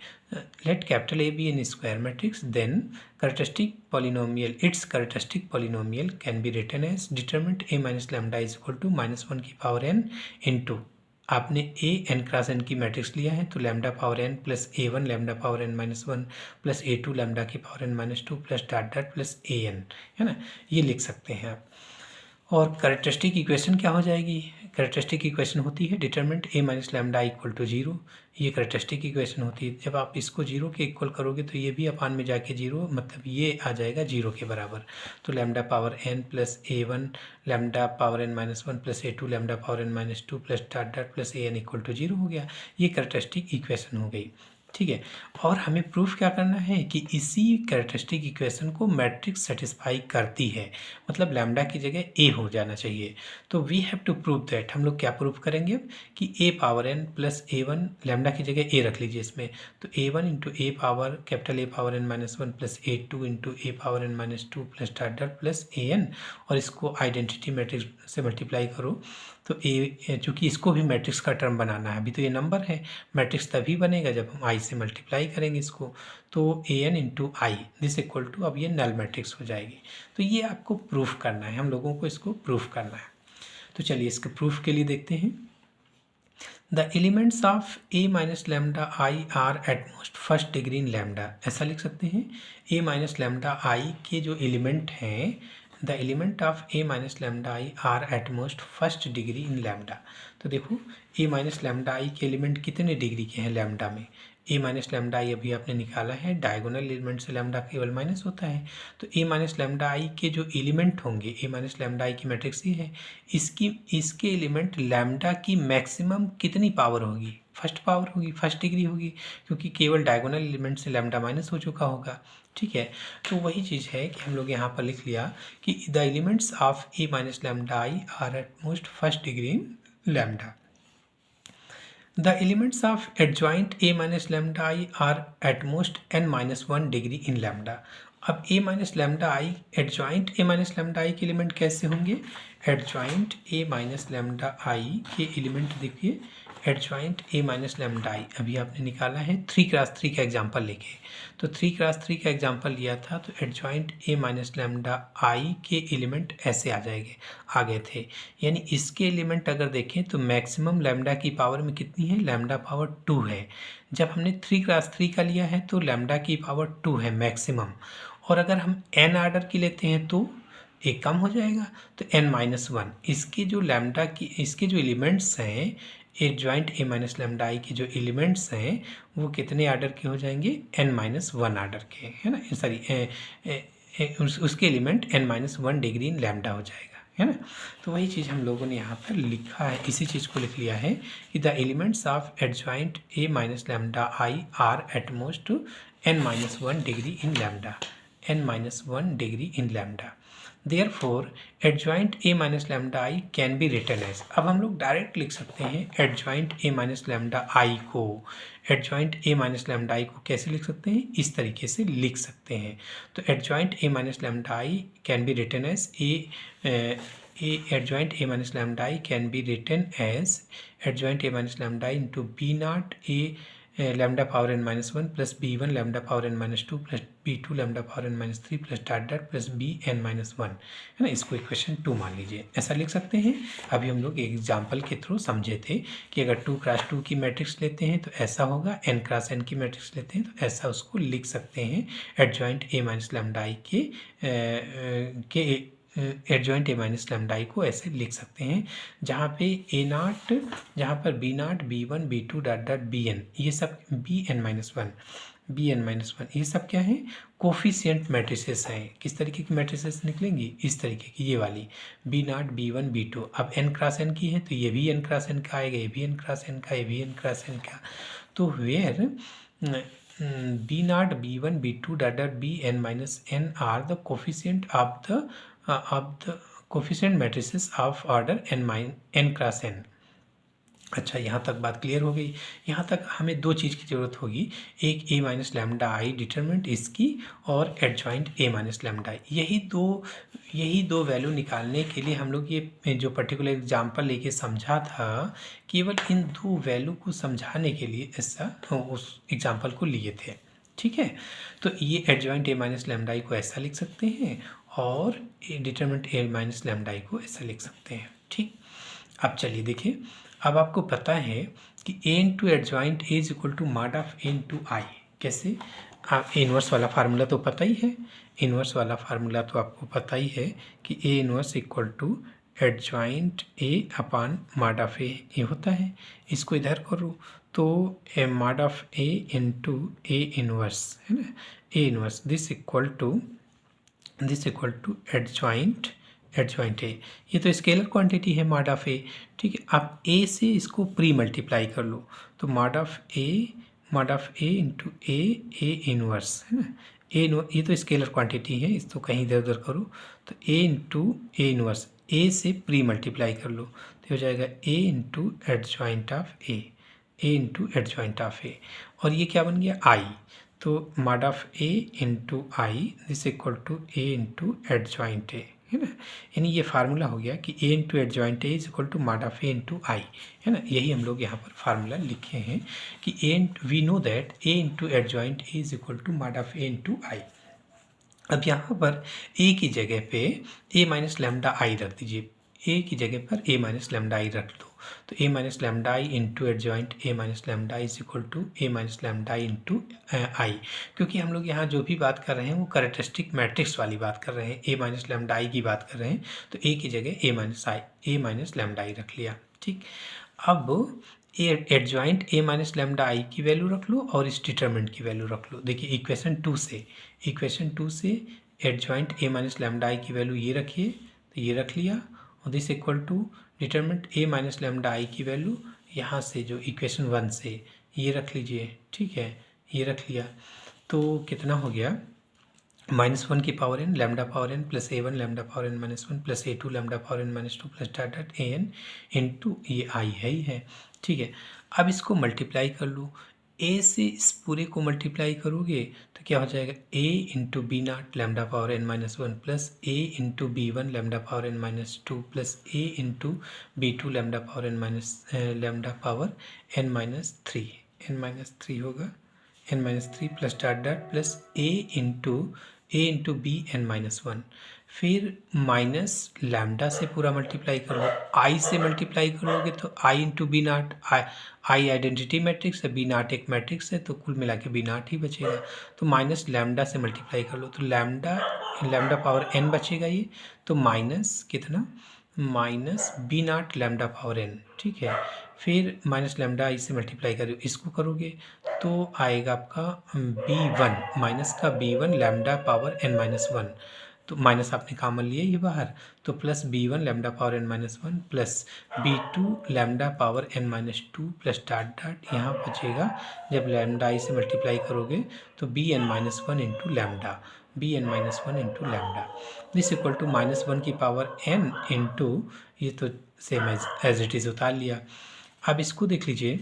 let capital A B an square matrix, then characteristic polynomial, its characteristic polynomial can be written as determinant A minus lambda is equal to -1 की पावर n इंटू, आपने ए एन क्रॉस एन की मैट्रिक्स लिया है तो lambda power n plus A1 lambda power n -1 plus A2 lambda की power n -2 plus dot plus AN, है ना, ये लिख सकते हैं आप। और कैरेक्टरिस्टिक इक्वेशन क्या हो जाएगी, कैरेक्टरिस्टिक इक्वेशन होती है determinant A minus lambda equal to 0, ये कैरेक्टरिस्टिक इक्वेशन होती है। जब आप इसको 0 के इक्वल करोगे तो ये भी अपान में जाके 0, मतलब ये आ जाएगा 0 के बराबर। तो lambda power n plus A1 lambda power n -1 plus A2 lambda power n -2 plus dot plus AN equal to 0 हो गया। ये कैरेक्टरिस्टिक इक्वेशन हो गई। ठीक है, और हमें प्रूफ क्या करना है कि इसी कैरेक्टरिस्टिक इक्वेशन को मैट्रिक्स सेटिस्फाई करती है, मतलब लैम्डा की जगह ए हो जाना चाहिए। तो we have to prove that, हम लोग क्या प्रूफ करेंगे अब कि A power n plus A1, lambda की जगह ए रख लीजिए इसमें, तो A1 into A power capital A power n -1 plus A2 into A power n -2 plus dot plus AN, और इसको आइडेंटिटी मैट्रिक्स से मल्टीप्लाई करो तो ए, चूँकि इसको भी मैट्रिक्स का टर्म बनाना है, अभी तो ये नंबर है, मैट्रिक्स तभी बनेगा जब हम आई से मल्टीप्लाई करेंगे इसको, तो AN into I this equal to, अब ये नल मैट्रिक्स हो जाएगी। तो ये आपको प्रूफ करना है, हम लोगों को इसको प्रूफ करना है। तो चलिए इसके प्रूफ के लिए देखते हैं। The elements of A minus lambda I R at most first degree in lambda, ऐसा लिख सकते हैं। ए माइनस लैम्डा आई के जो एलिमेंट हैं, the element of A minus lambda I R at most first degree in lambda. तो देखो ए माइनस लैम्डा आई के एलिमेंट कितने डिग्री के हैं लैम्डा में, ए माइनस लैम्डा आई अभी आपने निकाला है, डायगोनल एलिमेंट से लैम्डा केवल माइनस होता है। तो ए माइनस लैम्डा आई के जो एलिमेंट होंगे, ए माइनस लैम्डा आई की मैट्रिक्स ही है, इसके एलिमेंट लैम्डा की मैक्सिमम कितनी पावर होगी, फर्स्ट पावर होगी, फर्स्ट डिग्री होगी, क्योंकि केवल डायगोनल एलिमेंट से लैम्डा माइनस हो चुका होगा। ठीक है, तो वही चीज़ है कि हम लोग यहाँ पर लिख लिया कि the elements of A minus lambda I R at most first degree in lambda. The elements of adjoint a minus lambda I are at most n minus 1 degree in lambda. अब a minus lambda I adjoint a minus lambda I के एलिमेंट कैसे होंगे, adjoint a minus lambda I के एलिमेंट देखिए, adjoint A minus lambda I अभी आपने निकाला है 3x3 का एग्जाम्पल लेके। तो 3x3 का एग्जाम्पल लिया था तो adjoint A minus lambda I के एलिमेंट ऐसे आ गए थे। यानी इसके एलिमेंट अगर देखें तो मैक्सिमम लैम्डा की पावर में कितनी है, लैम्डा पावर 2 है। जब हमने 3x3 का लिया है तो लैम्डा की पावर 2 है मैक्सिमम, और अगर हम n आर्डर की लेते हैं तो एक कम हो जाएगा तो n-1। इसके जो लैम्डा की इसके जो एलिमेंट्स हैं adjoint A minus lambda I के जो एलिमेंट्स हैं वो कितने आर्डर के हो जाएंगे, n-1 आर्डर के, है ना, सॉरी उसके element n-1 degree in lambda हो जाएगा, है ना। तो वही चीज़ हम लोगों ने यहाँ पर लिखा है, इसी चीज़ को लिख लिया है कि the elements of adjoint A minus lambda I R at most n-1 degree in lambda, n-1 degree in lambda. Therefore, adjoint a minus lambda I can be written as, अब हम लोग डायरेक्ट लिख सकते हैं adjoint a minus lambda I को, adjoint a minus lambda I को कैसे लिख सकते हैं, इस तरीके से लिख सकते हैं। तो adjoint a minus lambda I can be written as adjoint a minus lambda I can be written as adjoint a minus lambda I into b naught a lambda power n-1 plus b1 lambda power n-2 plus b2 lambda power n-3 plus dot plus bn-1, है ना। इसको इक्वेशन 2 मान लीजिए, ऐसा लिख सकते हैं। अभी हम लोग एग्जाम्पल के थ्रू समझे थे कि अगर 2x2 की मैट्रिक्स लेते हैं तो ऐसा होगा, n×n की मैट्रिक्स लेते हैं तो ऐसा उसको लिख सकते हैं adjoint A minus lambda I के adjoint A minus lambda I को ऐसे लिख सकते हैं, जहाँ पे ए नाट, जहाँ पर बी नाट, b1 b2 डॉट bn, ये सब bn-1 ये सब क्या है, कोफिशिएंट मैट्रिसेस हैं। किस तरीके की मैट्रिसेस निकलेंगी, इस तरीके की, ये वाली b नाट b1 b2। अब n×n की है तो ये भी n×n का आएगा, ये भी n×n का, ये भी n×n का। तो where b naught b1 b2 dot bn-n are the coefficient of the coefficient matrices of order n×n। अच्छा, यहाँ तक बात क्लियर हो गई। यहाँ तक हमें दो चीज़ की ज़रूरत होगी, एक ए माइनस लैम्डा आई डिटरमिनेंट इसकी, और एडजॉइंट ए माइनस लैम्डा आई। यही दो वैल्यू निकालने के लिए हम लोग ये जो पर्टिकुलर एग्जांपल लेके समझा था, केवल इन दो वैल्यू को समझाने के लिए ऐसा उस एग्जांपल को लिए थे। ठीक है, तो ये adjoint A minus lambda I को ऐसा लिख सकते हैं और determinant A minus lambda I को ऐसा लिख सकते हैं। ठीक, अब चलिए देखिए, अब आपको पता है कि A into adjoint A is equal to mod of A into I. कैसे, आप इनवर्स वाला फार्मूला तो पता ही है, इनवर्स वाला फार्मूला तो आपको पता ही है कि A inverse equal to adjoint A upon mod of A, ये होता है। इसको इधर करो तो A mod of A into A inverse, है ना, A inverse this equal to adjoint A. ये तो स्केलर क्वांटिटी है मॉड ऑफ ए। ठीक है, आप ए से इसको प्री मल्टीप्लाई कर लो तो mod of A into A inverse, है ना, ये तो स्केलर क्वांटिटी है, इसको कहीं इधर उधर करो तो ए इंटू ए इनवर्स, ए से प्री मल्टीप्लाई कर लो तो हो जाएगा A into adjoint of A, into adjoint of A, और ये क्या बन गया, आई। तो mod of A into I this equal to A into adjoint A, है ना। यानी ये फार्मूला हो गया कि A into adjoint A is equal to mod of A into I, है ना। यही हम लोग यहाँ पर फार्मूला लिखे हैं कि we know that A into adjoint A is equal to mod of A into I. अब यहाँ पर ए की जगह पे ए माइनस लैम्डा आई रख दीजिए, ए की जगह पर ए माइनस लैम्डा आई रख दो तो A minus lambda I into adjoint A minus lambda is equal to A minus lambda I into I. क्योंकि हम लोग यहाँ जो भी बात कर रहे हैं वो कैरेक्टरिस्टिक मैट्रिक्स वाली बात कर रहे हैं, ए माइनस लैम्डा आई की बात कर रहे हैं, तो ए की जगह ए माइनस लैम्डा आई रख लिया। ठीक, अब adjoint A minus lambda I की वैल्यू रख लो और इस डिटरमिनेंट की वैल्यू रख लो। देखिए इक्वेशन टू से adjoint A minus lambda I की वैल्यू ये रखिए, तो ये रख लिया, और this equal to determinant A minus lambda I की वैल्यू यहाँ से जो इक्वेशन 1 से ये रख लीजिए। ठीक है, ये रख लिया तो कितना हो गया, -1 की power n lambda power n plus a1 lambda power n -1 plus a2 lambda power n -2 plus dot an into ये आई है ही है। ठीक है, अब इसको मल्टीप्लाई कर लो, ए से इस पूरे को मल्टीप्लाई करोगे तो क्या हो जाएगा, A into B naught lambda power n minus one plus A into B one lambda power n minus two plus A into B two lambda power n minus three होगा, n minus three plus dot dot plus A into B n minus one, फिर माइनस लैम्डा से पूरा मल्टीप्लाई करो, आई से मल्टीप्लाई करोगे तो I into B naught, I identity matrix है, बी नाट एक मैट्रिक्स है, तो कुल मिला के बी नाट ही बचेगा। तो माइनस लैम्डा से मल्टीप्लाई कर लो तो लैम्डा पावर n बचेगा ये, तो माइनस कितना, minus B naught lambda power n, ठीक है। फिर माइनस लैम्डा आई से मल्टीप्लाई करो, इसको करोगे तो आएगा आपका b1, माइनस का b1 lambda power n minus one, तो माइनस आपने कॉमन लिए ये बाहर, तो plus b1 lambda power n minus one plus b2 lambda power n minus two plus dot dot, यहाँ बचेगा जब लैम्डा आई से मल्टीप्लाई करोगे तो bn minus one into lambda, bn minus one into lambda, this equal to minus one की पावर n इंटू, ये तो सेम एज इट इज़ उतार लिया। अब इसको देख लीजिए,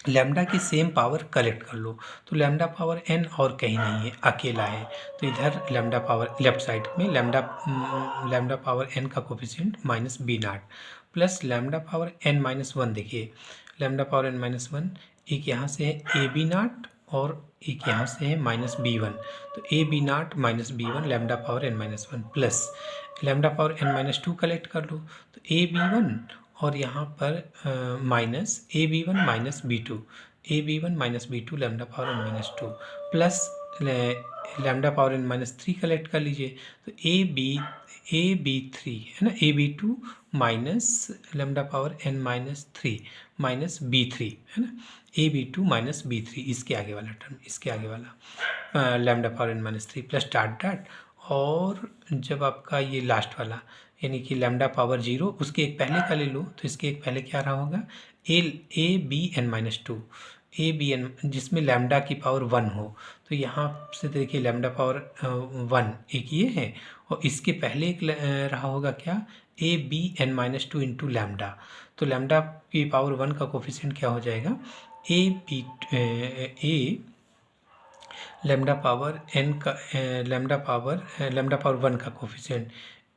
लैम्डा की सेम पावर कलेक्ट कर लो, तो लैम्डा पावर n और कहीं नहीं है, अकेला है, तो इधर लैम्डा पावर लेफ्ट साइड में लैम्डा पावर n का coefficient minus B naught plus lambda power n minus one, देखिए lambda power n minus one, एक यहाँ से है ए बी नाट और एक यहाँ से है माइनस बी वन, तो A B naught minus B one lambda power n minus one plus lambda power n minus two collect कर लो, तो ए बी वन और यहाँ पर minus A B one minus B two, A B one minus B two lambda power n minus two plus lambda power n minus three collect कर लीजिए, तो ए बी थ्री है ना, A B two minus lambda power n minus three minus B three है ना, A B two minus B three, इसके आगे वाला टर्म, इसके आगे वाला lambda power n minus three plus dot dot, और जब आपका ये लास्ट वाला यानी कि लैम्डा पावर जीरो, उसके एक पहले का ले लो, तो इसके एक पहले क्या रहा होगा, A B N minus two, A B N जिसमें लैम्डा की पावर वन हो, तो यहाँ से देखिए लैम्डा पावर वन एक ये है, और इसके पहले एक रहा होगा क्या, A B N minus two into lambda, तो लैम्डा की पावर वन का कोफिशिएंट क्या हो जाएगा, ए लैम्डा पावर n का लैम्डा पावर वन का coefficient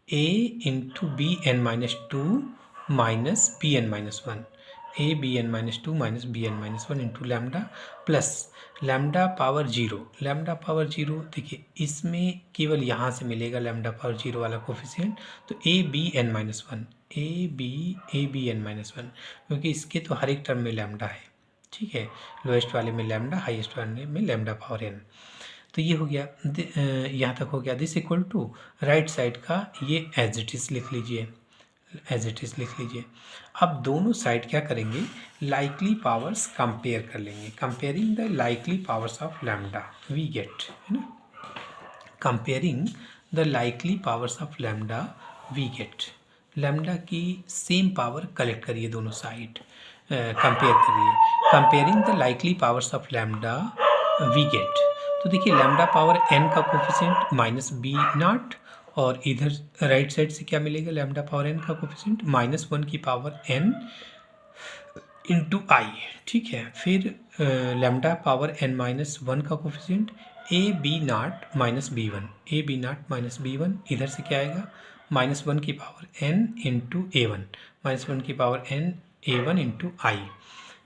a into B N minus two minus B N minus one, A B N minus two minus B N minus one into lambda plus lambda power zero, देखिए इसमें केवल यहाँ से मिलेगा लैम्डा पावर जीरो वाला कोफिशिएंट, तो A B N minus one, A B N minus one, क्योंकि इसके तो हर एक टर्म में लैम्डा है, ठीक है, लोएस्ट वाले में लैम्डा, हाईएस्ट वाले में लैम्डा पावर n, तो ये हो गया, यहाँ तक हो गया। This equal to right side का ये एज इट इज़ लिख लीजिए, एज इट इज़ लिख लीजिए। अब दोनों साइड क्या करेंगे, लाइकली पावर्स कंपेयर कर लेंगे, comparing the likely powers of lambda we get, है ना, comparing the likely powers of lambda we get, lambda की सेम पावर कलेक्ट करिए दोनों साइड, कंपेयर करिए, comparing the likely powers of lambda we get, तो देखिए लैम्डा पावर n का कोफिशिएंट माइनस बी नाट, और इधर राइट साइड से क्या मिलेगा, लैम्डा पावर n का कोफिशिएंट माइनस वन की पावर n इंटू आई, ठीक है। फिर lambda power n minus one का coefficient A B naught minus B one, A B naught minus B one, इधर से क्या आएगा, माइनस वन की power n into A one, minus one की power n A one into I.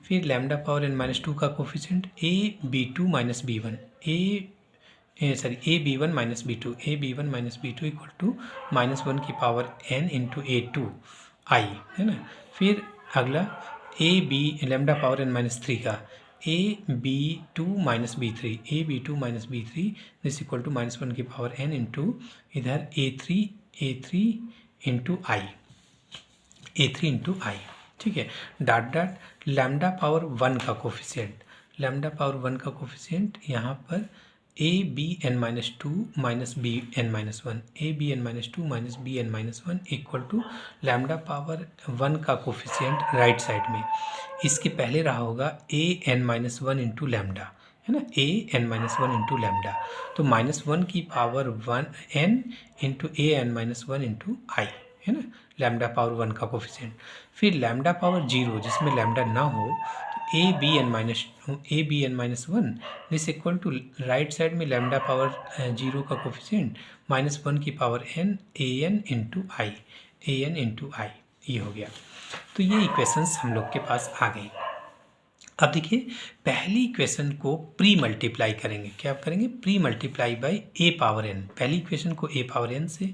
फिर lambda power n minus two का coefficient A B two minus B one, A B one minus B two, A B one minus B two equal to minus one की power n into A two I, है ना। फिर अगला A B lambda power n minus three का A B two minus B three, A B two minus B three this equal to minus one की पावर n इंटू इधर A three into I, A three into I, ठीक है, dot dot lambda power one का कोफिशिएंट, लैम्डा पावर वन का कोफिशिएंट यहाँ पर A B N minus two minus B N minus one, A B N minus two minus B N minus one equal to lambda power one का कोफिशिएंट राइट साइड में, इसके पहले रहा होगा A n minus one into lambda, है ना, A n minus one into lambda, तो माइनस वन की power one n into A n minus one into I, है ना, लैम्डा पावर वन का कोफिशिएंट। फिर लैम्डा पावर जीरो जिसमें लैम्डा ना हो, तो A B N minus one this equal to right side में लैम्डा पावर 0 का कोफिशिएंट -1 की power n A N into I ये हो गया। तो ये इक्वेशंस हम लोग के पास आ गई। अब देखिए पहली इक्वेशन को प्री मल्टीप्लाई करेंगे। क्या आप करेंगे? Pre multiply by A power N. पहली इक्वेशन को ए पावर एन से,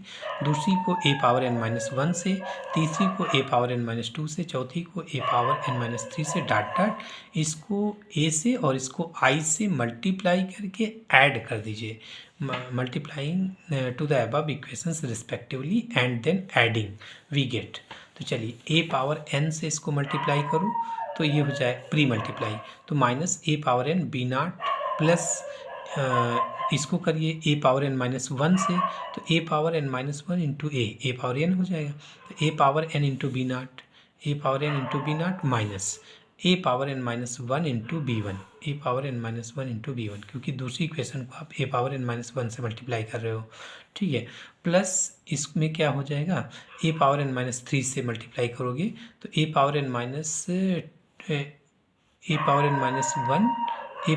दूसरी को A power N minus one से, तीसरी को A power N minus two से, चौथी को A power N minus three से डॉट डॉट इसको ए से और इसको आई से मल्टीप्लाई करके ऐड कर दीजिए। Multiplying to the above equations respectively and then adding we get. तो चलिए ए पावर एन से इसको मल्टीप्लाई करूँ तो ये हो जाए प्री मल्टीप्लाई, तो minus A power n B naught plus इसको करिए A power N minus one से, तो ए power N minus one into ए पावर एन हो जाएगा। तो ए power n into B naught, A power n into B naught minus A power N minus one into B one, A power N minus one into B one, क्योंकि दूसरी इक्वेशन को आप ए पावर एन माइनस वन से मल्टीप्लाई कर रहे हो, ठीक है। प्लस इसमें क्या हो जाएगा, A power N minus three से मल्टीप्लाई करोगे तो ए पावर एन माइनस वन, ए पावर एन माइनस वन, ए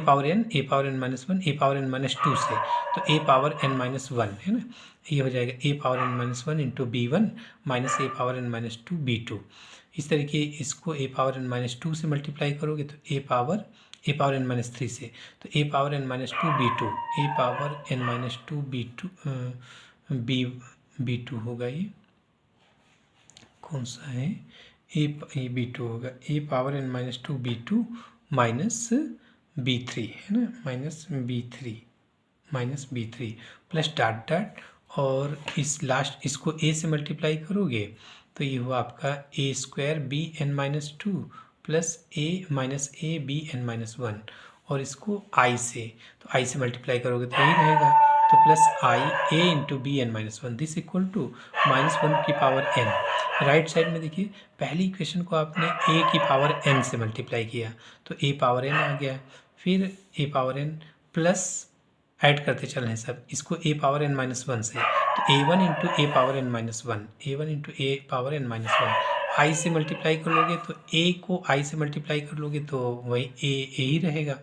पावर एन माइनस टू से, तो ए पावर एन माइनस वन है ना, ये हो जाएगा A power N minus one into B one minus A power N minus two B two. इस तरीके इसको ए पावर एन माइनस टू से मल्टीप्लाई करोगे तो ए पावर एन माइनस थ्री से, तो ए power N minus two B two, ए power N minus two B two B two होगा। ये कौन सा है? ए बी टू होगा, A power N minus two B two minus B three है ना, minus B three plus dot dot, और इस लास्ट इसको ए से मल्टीप्लाई करोगे तो ये हुआ आपका A square B N minus two plus A minus A B N minus one, और इसको आई से, तो आई से मल्टीप्लाई करोगे तो यही रहेगा, तो plus I A into B N minus one this equal to minus one की पावर एन। राइट साइड में देखिए पहली इक्वेशन को आपने ए की पावर एन से मल्टीप्लाई किया तो ए पावर एन आ गया, फिर ए पावर एन प्लस ऐड करते चल रहे हैं सब, इसको ए पावर एन माइनस वन से, तो ए वन इंटू ए पावर एन माइनस वन, ए वन इंटू ए पावर एन माइनस वन, आई से मल्टीप्लाई कर लोगे तो ए को आई से मल्टीप्लाई कर लोगे तो वही ए ही रहेगा।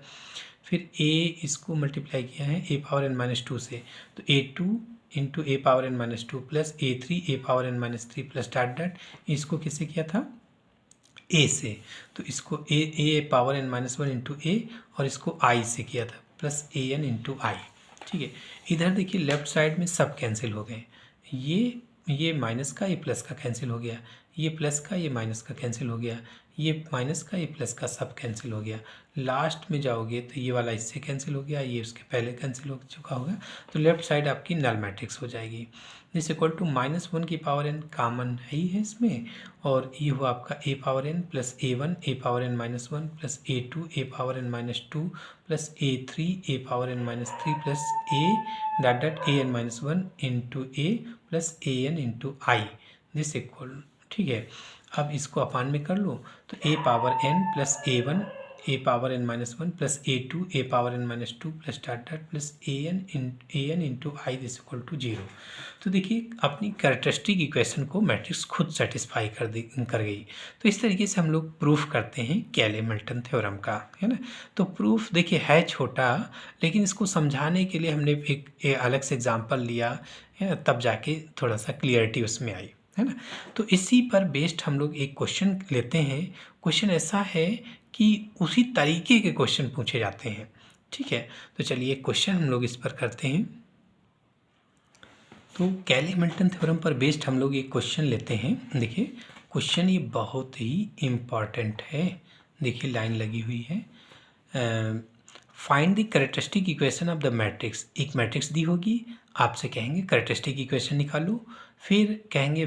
फिर ए इसको मल्टीप्लाई किया है a power N minus two से, तो a two into A power N minus two plus a three a power N minus three plus dot dot, इसको किससे किया था? ए से, तो इसको ए power N minus one into a और इसको आई से किया था plus a N into I, ठीक है। इधर देखिए लेफ्ट साइड में सब कैंसिल हो गए, ये माइनस का ये प्लस का कैंसिल हो गया, ये प्लस का ये माइनस का कैंसिल हो गया, ये माइनस का ये प्लस का सब कैंसिल हो गया। लास्ट में जाओगे तो ये वाला इससे कैंसिल हो गया, ये उसके पहले कैंसिल हो चुका होगा, तो लेफ्ट साइड आपकी नल मैट्रिक्स हो जाएगी। This equal to minus one की पावर एन कॉमन ही है इसमें, और ये हुआ आपका a power n plus a one A power N minus one plus a two A power N minus two plus a three a power N minus three plus a dot dot a n minus one into a plus a N into I this equal, ठीक है। अब इसको अपान में कर लो तो ए power n plus a one A power N minus one plus a two A power N minus two plus dot dot plus a N into I this equal to zero. तो देखिए अपनी कैरेक्टरिस्टिक इक्वेशन को मैट्रिक्स खुद सेटिस्फाई कर गई। तो इस तरीके से हम लोग प्रूफ करते हैं कैले-मिल्टन थ्योरम का, है ना। तो प्रूफ देखिए है छोटा, लेकिन इसको समझाने के लिए हमने एक अलग से एग्जाम्पल लिया है, तब जाके थोड़ा सा क्लियरिटी उसमें आई, है ना। तो इसी पर बेस्ड हम लोग एक क्वेश्चन लेते हैं। क्वेश्चन ऐसा है कि उसी तरीके के क्वेश्चन पूछे जाते हैं, ठीक है। तो चलिए एक क्वेश्चन हम लोग इस पर करते हैं। तो कैले-मिल्टन थ्योरम पर बेस्ड हम लोग एक क्वेश्चन लेते हैं। देखिए क्वेश्चन ये बहुत ही इम्पॉर्टेंट है। देखिए लाइन लगी हुई है, find the characteristic equation of the matrix. एक मैट्रिक्स दी होगी, आपसे कहेंगे कैरेक्टरिस्टिक इक्वेशन निकालो, फिर कहेंगे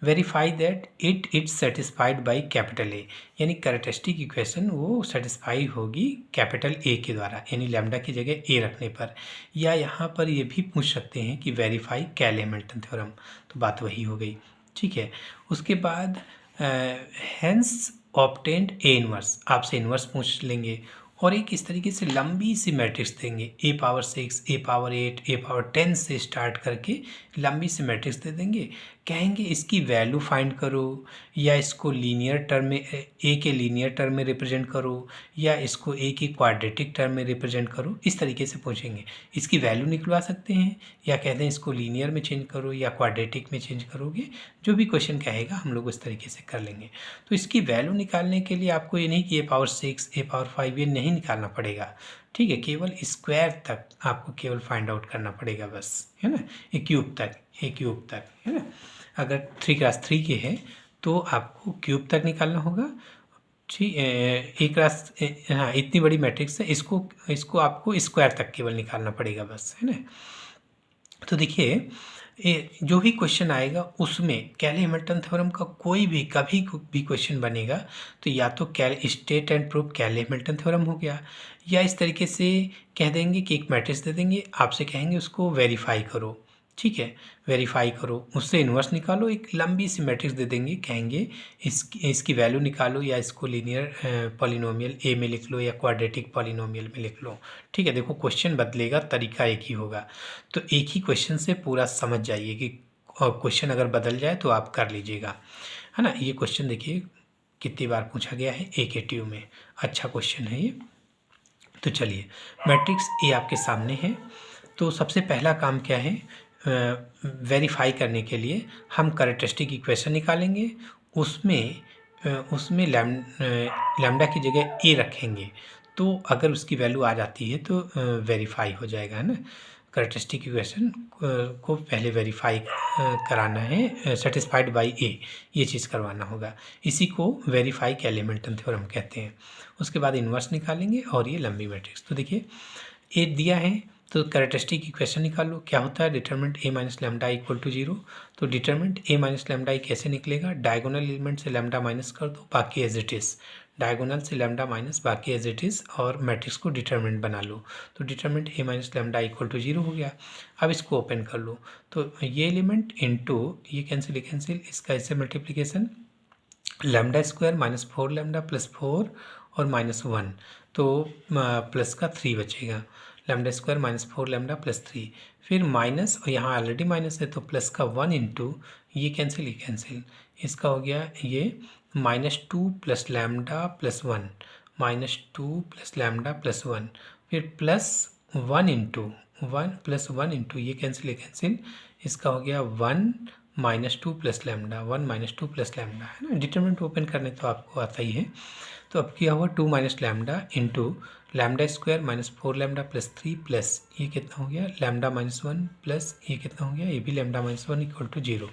verify that it's satisfied by capital A, यानी कैरेक्टरिस्टिक इक्वेशन वो सेटिस्फाई होगी कैपिटल ए के द्वारा, यानी लैम्डा की जगह ए रखने पर। या यहाँ पर ये भी पूछ सकते हैं कि वेरीफाई कैले-मिल्टन थ्योरम, तो बात वही हो गई, ठीक है। उसके बाद हेंस ऑब्टेन्ड ए इनवर्स, आपसे इनवर्स पूछ लेंगे। और एक इस तरीके से लंबी सी मैट्रिक्स देंगे, a power 6, a power 8, a power 10 से स्टार्ट करके लंबी सी मैट्रिक्स दे देंगे। कहेंगे इसकी वैल्यू फाइंड करो, या इसको लीनियर टर्म में a के लीनियर टर्म में रिप्रेजेंट करो, या इसको a की क्वाड्रेटिक टर्म में रिप्रेजेंट करो। इस तरीके से पूछेंगे। इसकी वैल्यू निकलवा सकते हैं, या कहते हैं इसको लीनियर में चेंज करो या क्वाड्रेटिक में चेंज करोगे। जो भी क्वेश्चन कहेगा हम लोग उस तरीके से कर लेंगे। तो इसकी वैल्यू निकालने के लिए आपको ये नहीं कि a पावर 6, a पावर 5 ये नहीं निकालना पड़ेगा, ठीक है। केवल स्क्वायर तक आपको केवल फाइंड आउट करना पड़ेगा बस, है ना। ए क्यूब तक, है ना। अगर 3 क्रॉस 3 के है तो आपको क्यूब तक निकालना होगा, ठीक। एक क्रॉस हाँ इतनी बड़ी मैट्रिक्स है, इसको आपको स्क्वायर तक केवल निकालना पड़ेगा बस, है ना। तो देखिए जो भी क्वेश्चन आएगा उसमें कैले हैमिल्टन थ्योरम का कोई भी कभी भी क्वेश्चन बनेगा तो या तो स्टेट एंड प्रूफ कैले हैमिल्टन थ्योरम हो गया, या इस तरीके से कह देंगे कि एक मैट्रिक्स दे देंगे, आपसे कहेंगे उसको वेरीफाई करो, ठीक है। वेरीफाई करो, उससे इन्वर्स निकालो, एक लंबी सी मैट्रिक्स दे देंगे, कहेंगे इसकी वैल्यू निकालो, या इसको लीनियर पॉलिनोमियल ए में लिख लो या क्वाड्रेटिक पॉलिनोमियल में लिख लो, ठीक है। देखो क्वेश्चन बदलेगा, तरीका एक ही होगा। तो एक ही क्वेश्चन से पूरा समझ जाइए कि क्वेश्चन अगर बदल जाए तो आप कर लीजिएगा, है ना। ये क्वेश्चन देखिए कितनी बार पूछा गया है AKTU में, अच्छा क्वेश्चन है ये। तो चलिए मैट्रिक्स ए आपके सामने है। तो सबसे पहला काम क्या है, वेरीफाई करने के लिए हम कैरेक्टरिस्टिक इक्वेशन निकालेंगे, उसमें लैम्डा की जगह ए रखेंगे, तो अगर उसकी वैल्यू आ जाती है तो वेरीफाई हो जाएगा, है ना। कैरेक्टरिस्टिक इक्वेशन को पहले वेरीफाई कराना है, सेटिस्फाइड बाय ए, ये चीज़ करवाना होगा। इसी को वेरीफाई कैले हैमिल्टन थ्योरम कहते हैं। उसके बाद इन्वर्स निकालेंगे और ये लंबी मैट्रिक्स। तो देखिए ए दिया है तो कैरेक्टरिस्टिक इक्वेशन निकालो, क्या होता है determinant a minus lambda equal to 0। तो डिटरमिनेंट a माइनस लैम्डा कैसे निकलेगा, डायगोनल एलिमेंट से लैम्डा माइनस कर दो, बाकी एज इट इज़, डायगोनल से लैम्डा माइनस बाकी एज इट इज़, और मैट्रिक्स को डिटरमिनेंट बना लो। तो determinant a minus lambda equal to 0 हो गया। अब इसको ओपन कर लो, तो ये एलिमेंट इंटू ये कैंसिल, इसका इससे multiplication, lambda square minus 4 lambda plus 4 और माइनस 1, तो प्लस का 3 बचेगा, lambda square minus 4 lambda plus 3, फिर माइनस, और यहाँ ऑलरेडी माइनस है तो प्लस का 1 इंटू ये कैंसिल, इसका हो गया ये -2 plus lambda plus 1, -2 plus lambda plus 1, फिर प्लस 1 इंटू 1 प्लस 1 इंटू ये कैंसिल, इसका हो गया 1 -2 प्लस लैम्डा, 1 -2 प्लस लैम्डा, है ना। डिटरमिनेंट ओपन करने तो आपको आता ही है। तो अब क्या हुआ 2 minus lambda into lambda square minus 4 lambda plus 3 plus ये कितना हो गया लैम्डा माइनस 1 प्लस ये कितना हो गया ये भी लैम्डा माइनस 1 इक्वल टू 0।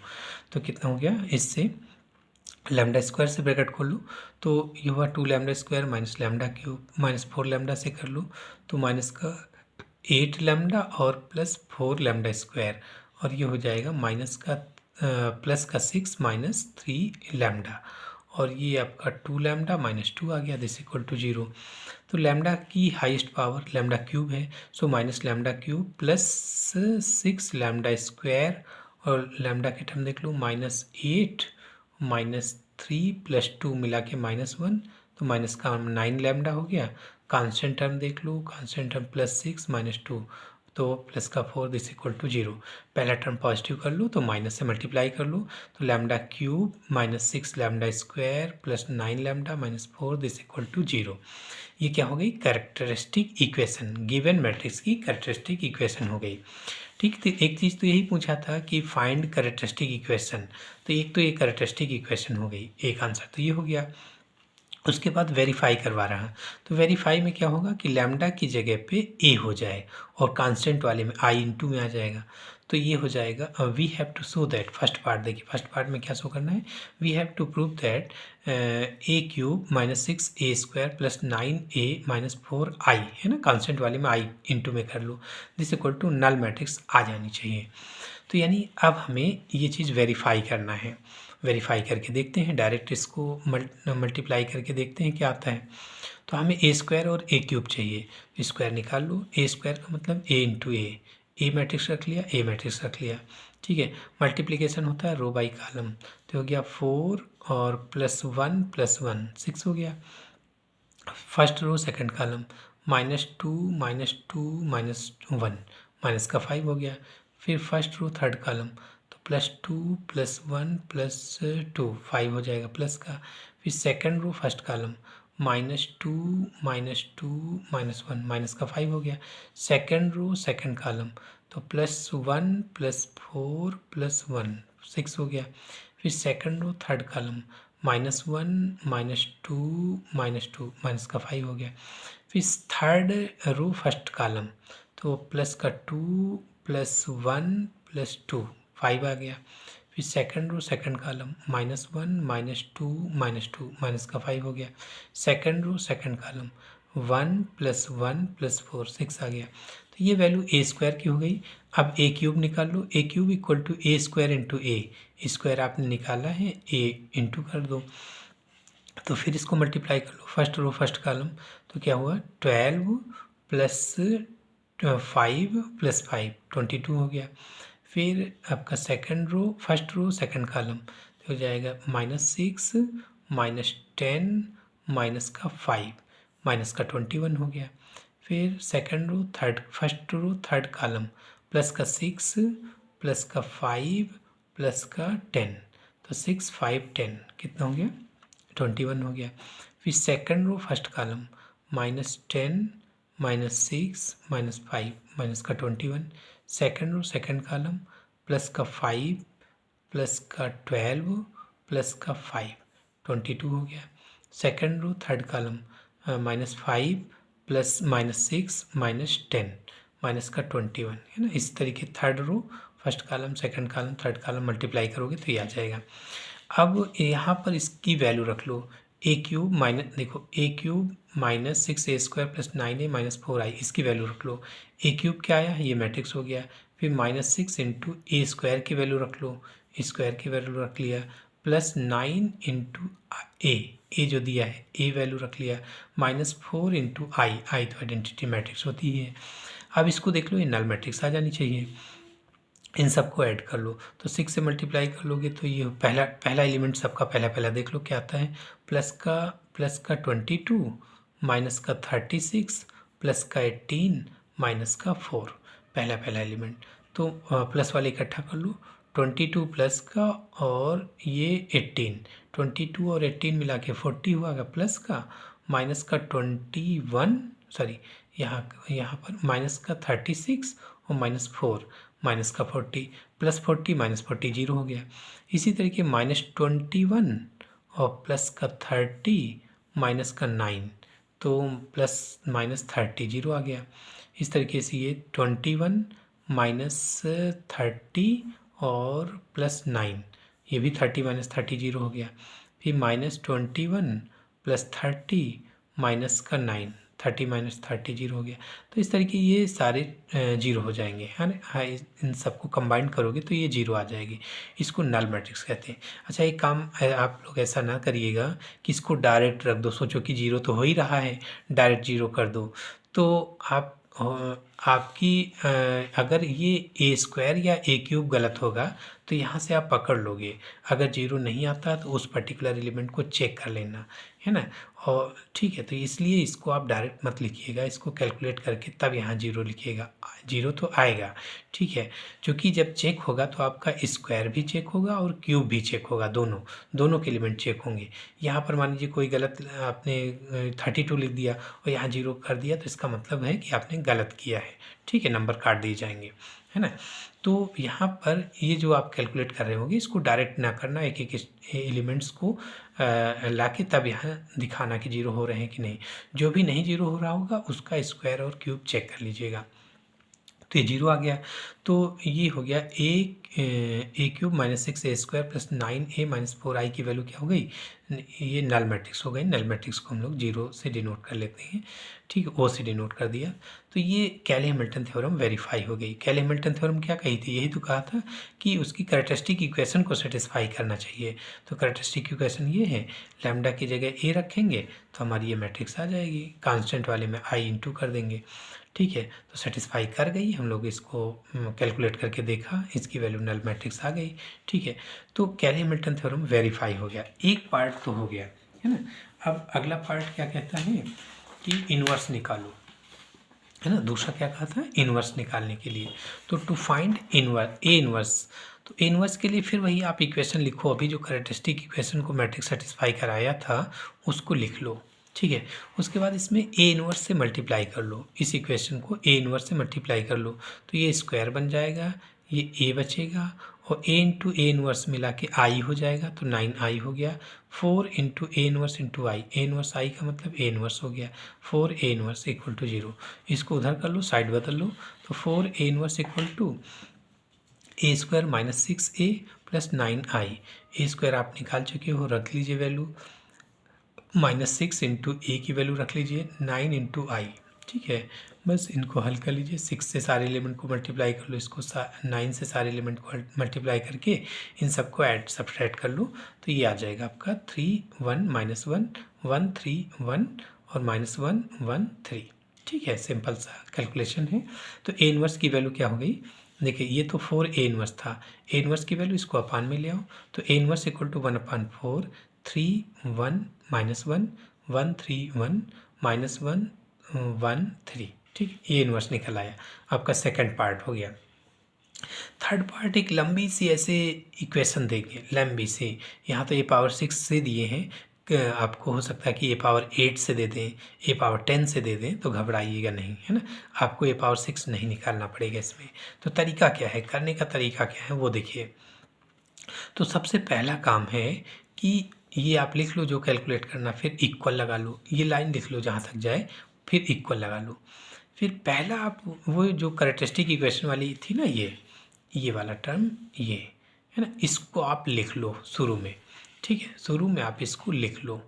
तो कितना हो गया, इससे लैम्डा स्क्वायर से ब्रैकेट खोल लो, तो ये हुआ 2 lambda square minus lambda cube minus 4 lambda से कर लो, तो माइनस का 8 लैम्डा और प्लस 4 लैम्डा स्क्वायर, और ये हो जाएगा माइनस का प्लस का 6 माइनस 3 लैम्डा, और ये आपका 2 लैम्डा माइनस 2 आ गया, दिस इक्वल टू 0। तो लैम्डा की हाईएस्ट पावर लैम्डा क्यूब है, so minus lambda cube plus 6 lambda square, और लैम्डा के टर्म देख लो -8 -3 प्लस 2 मिला के -1, तो माइनस का 9 लैम्डा हो गया। कांस्टेंट टर्म देख लो, कांस्टेंट टर्म +6 -2, तो प्लस का 4 दिस इक्वल टू 0। पहला टर्म पॉजिटिव कर लो तो माइनस से मल्टीप्लाई कर लो, तो lambda cube -6 lambda square plus 9 lambda -4 this equal to 0। ये क्या हो गई, कैरेक्टरिस्टिक इक्वेशन, गिवन मैट्रिक्स की कैरेक्टरिस्टिक इक्वेशन हो गई। ठीक, तो एक चीज़ तो यही पूछा था कि फाइंड कैरेक्टरिस्टिक इक्वेशन, तो एक तो ये कैरेक्टरिस्टिक इक्वेशन हो गई, एक आंसर तो ये हो गया। उसके बाद वेरीफाई करवा रहा, तो वेरीफाई में क्या होगा कि लैम्डा की जगह पे ए हो जाए और कांस्टेंट वाले में आई इंटू में आ जाएगा, तो ये हो जाएगा we have to show that, first part देखिए, फर्स्ट पार्ट में क्या शो करना है, we have to prove that a cube -6 a square plus 9a -4 I, है ना, कांस्टेंट वाले में आई इंटू में कर लो, this equal to null matrix आ जानी चाहिए। तो यानी अब हमें ये चीज़ वेरीफाई करना है, वेरीफाई करके देखते हैं, डायरेक्ट इसको मल्टीप्लाई करके देखते हैं क्या आता है। तो हमें ए स्क्वायर और ए क्यूब चाहिए, स्क्वायर निकाल लो, ए स्क्वायर का मतलब ए इंटू ए मैट्रिक्स रख लिया, ए मैट्रिक्स रख लिया, ठीक है। मल्टीप्लिकेशन होता है रो बाई कॉलम, तो हो गया 4 और +1 + 1 6 हो गया, first row second column -2 -1 minus का 5 हो गया। फिर फर्स्ट रो थर्ड कॉलम तो +2 +1 +2 5 हो जाएगा प्लस का। फिर second row first column -2 -1 minus का 5 हो गया। सेकंड रो सेकंड कॉलम तो +1 +4 +1 6 हो गया। फिर second row third column -1 -2 minus का 5 हो गया। फिर थर्ड रो फर्स्ट कॉलम तो प्लस का 2 +1 +2 5 आ गया। फिर second row second column -1 -2 minus का 5 हो गया। सेकंड रो सेकंड कॉलम 1 +1 +4 6 आ गया। तो ये वैल्यू ए स्क्वायर की हो गई। अब ए क्यूब निकाल लो। A cube equal to a square into a square आपने निकाला है, ए इंटू कर दो। तो फिर इसको मल्टीप्लाई कर लो। फर्स्ट रो फर्स्ट कॉलम तो क्या हुआ 12 + 5 + 5 22 हो गया। फिर आपका second row first row second column तो हो जाएगा -6 -10 माइनस का 5 माइनस का 21 हो गया। फिर second row third first row third column plus का 6 प्लस का 5 प्लस का 10 तो 6 5 10 कितना हो गया 21 हो गया। फिर second row first column -10 -6 -5 minus का 21। Second row second column plus का 5 प्लस का 12 प्लस का 5 22 हो गया। Second row third column -5 plus -6 -10 minus का 21 है ना। इस तरीके third row first column second column third column multiply करोगे तो ये आ जाएगा। अब यहाँ पर इसकी वैल्यू रख लो ए क्यूब माइनस देखो ए क्यूब -6a² + 9a - 4i इसकी वैल्यू रख लो। ए क्यूब क्या आया ये मैट्रिक्स हो गया। फिर -6 इंटू ए स्क्वायर की वैल्यू रख लो, स्क्वायर की वैल्यू रख लिया +9 इंटू ए जो दिया है ए वैल्यू रख लिया -4 इंटू आई तो आइडेंटिटी मैट्रिक्स होती है। अब इसको देख लो ये नल मैट्रिक्स आ जानी चाहिए। इन सबको ऐड कर लो तो 6 से मल्टीप्लाई कर लोगे तो ये पहला एलिमेंट सबका पहला देख लो क्या आता है प्लस का 22 माइनस का 36 प्लस का 18 माइनस का 4 पहला एलिमेंट। तो प्लस वाले इकट्ठा कर लो 22 प्लस का और ये 18 22 और 18 मिला के 40 हुआ प्लस का माइनस का 21 सॉरी यहाँ पर माइनस का 36 और -4 माइनस का 40 + 40 -40 0 हो गया। इसी तरीके -21 और प्लस का 30 माइनस का 9 तो प्लस -30 0 आ गया। इस तरीके से ये 21 -30 और +9 ये भी 30 - 30 0 हो गया। फिर -21 + 30 माइनस का 9 30 - 30 0 हो गया। तो इस तरीके ये सारे 0 हो जाएंगे है ना। हाँ इन सबको कंबाइन करोगे तो ये 0 आ जाएगी। इसको नल मैट्रिक्स कहते हैं। अच्छा एक काम आप लोग ऐसा ना करिएगा कि इसको डायरेक्ट रख दो, सोचो कि 0 तो हो ही रहा है डायरेक्ट 0 कर दो। तो आपकी अगर ये ए स्क्वायर या ए क्यूब गलत होगा तो यहाँ से आप पकड़ लोगे। अगर 0 नहीं आता तो उस पर्टिकुलर एलिमेंट को चेक कर लेना है ना। और ठीक है तो इसलिए इसको आप डायरेक्ट मत लिखिएगा, इसको कैलकुलेट करके तब यहाँ 0 लिखिएगा। 0 तो आएगा ठीक है, क्योंकि जब चेक होगा तो आपका स्क्वायर भी चेक होगा और क्यूब भी चेक होगा, दोनों के एलिमेंट चेक होंगे। यहाँ पर मान लीजिए कोई गलत आपने 32 लिख दिया और यहाँ 0 कर दिया तो इसका मतलब है कि आपने गलत किया है, ठीक है, नंबर काट दिए जाएंगे है ना। तो यहाँ पर ये जो आप कैलकुलेट कर रहे होंगे इसको डायरेक्ट ना करना, एक एक एलिमेंट्स को लाके तब यहाँ दिखाना कि 0 हो रहे हैं कि नहीं। जो भी नहीं 0 हो रहा होगा उसका स्क्वायर और क्यूब चेक कर लीजिएगा। तो ये 0 आ गया। तो ये हो गया ए क्यूब -6a² + 9a - 4i की वैल्यू क्या हो गई, ये नल मैट्रिक्स हो गई। नल मैट्रिक्स को हम लोग 0 से डिनोट कर लेते हैं, ठीक है, ओ से डिनोट कर दिया। तो ये कैले हैमिल्टन थ्योरम वेरीफाई हो गई। कैले हैमिल्टन थ्योरम क्या कही थी, यही तो कहा था कि उसकी कैरेक्टरिस्टिक इक्वेशन को सेटिस्फाई करना चाहिए। तो कैरेक्टरिस्टिक इक्वेशन ये है, लैम्डा की जगह ए रखेंगे तो हमारी ये मैट्रिक्स आ जाएगी, कांस्टेंट वाले में आई इंटू कर देंगे, ठीक है। तो सेटिस्फाई कर गई, हम लोग इसको कैलकुलेट करके देखा, इसकी वैल्यू नल मैट्रिक्स आ गई, ठीक है। तो कैले हैमिल्टन थ्योरम वेरीफाई हो गया, एक पार्ट तो हो गया है ना। अब अगला पार्ट क्या कहता है कि इन्वर्स निकालो, है ना। दूसरा क्या कहा था, इन्वर्स निकालने के लिए। तो टू फाइंड ए इन्वर्स, तो ए इन्वर्स के लिए फिर वही आप इक्वेशन लिखो, अभी जो कैरेक्टरिस्टिक इक्वेशन को मैट्रिक्स सेटिस्फाई कराया था उसको लिख लो, ठीक है। उसके बाद इसमें ए इन्वर्स से मल्टीप्लाई कर लो, इस इक्वेशन को ए इन्वर्स से मल्टीप्लाई कर लो, तो ये स्क्वायर बन जाएगा, ये ए बचेगा, और ए इंटू ए इन्वर्स मिला के आई हो जाएगा, तो 9i हो गया। 4 into A inverse into I, A inverse आई का मतलब ए इन्वर्स हो गया, 4 ए इन्वर्स इक्वल टू 0। इसको उधर कर लो, साइड बदल लो, तो 4 a inverse equal to a square minus 6a plus 9i। A square आप निकाल चुके हो, रख लीजिए वैल्यू, -6 इंटू ए की वैल्यू रख लीजिए 9 इंटू आई, ठीक है। बस इनको हल कर लीजिए, 6 से सारे एलिमेंट को मल्टीप्लाई कर लो, इसको 9 से सारे एलिमेंट को मल्टीप्लाई करके इन सबको ऐड सब्ट्रैक्ट कर लो, तो ये आ जाएगा आपका 3 1 -1 1 3 1 और -1 1 3, ठीक है। सिंपल सा कैलकुलेशन है। तो ए इन्वर्स की वैल्यू क्या हो गई, देखिए ये तो 4 ए इन्वर्स था, ए इन्वर्स की वैल्यू इसको अपान में ले आओ, तो ए इन्वर्स इक्वल टू 1/4 3 1 -1 1 3 1 -1 1 3, ठीक, ये इन्वर्स निकल आया, आपका सेकंड पार्ट हो गया। थर्ड पार्ट एक लंबी सी ऐसे इक्वेशन देंगे, लंबी सी, यहाँ तो ए पावर 6 से दिए हैं, आपको हो सकता है कि ए पावर 8 से दे दें, ए पावर 10 से दे दें, तो घबराइएगा नहीं, है ना। आपको ए पावर 6 नहीं निकालना पड़ेगा इसमें। तो तरीका क्या है, करने का तरीका क्या है वो देखिए। तो सबसे पहला काम है कि ये आप लिख लो जो कैलकुलेट करना, फिर इक्वल लगा लो, ये लाइन लिख लो जहाँ तक जाए, फिर इक्वल लगा लो। फिर पहला आप वो जो कैरेक्टरिस्टिक इक्वेशन वाली थी ना, ये वाला टर्म, ये है ना, इसको आप लिख लो शुरू में, ठीक है। शुरू में आप इसको लिख लो,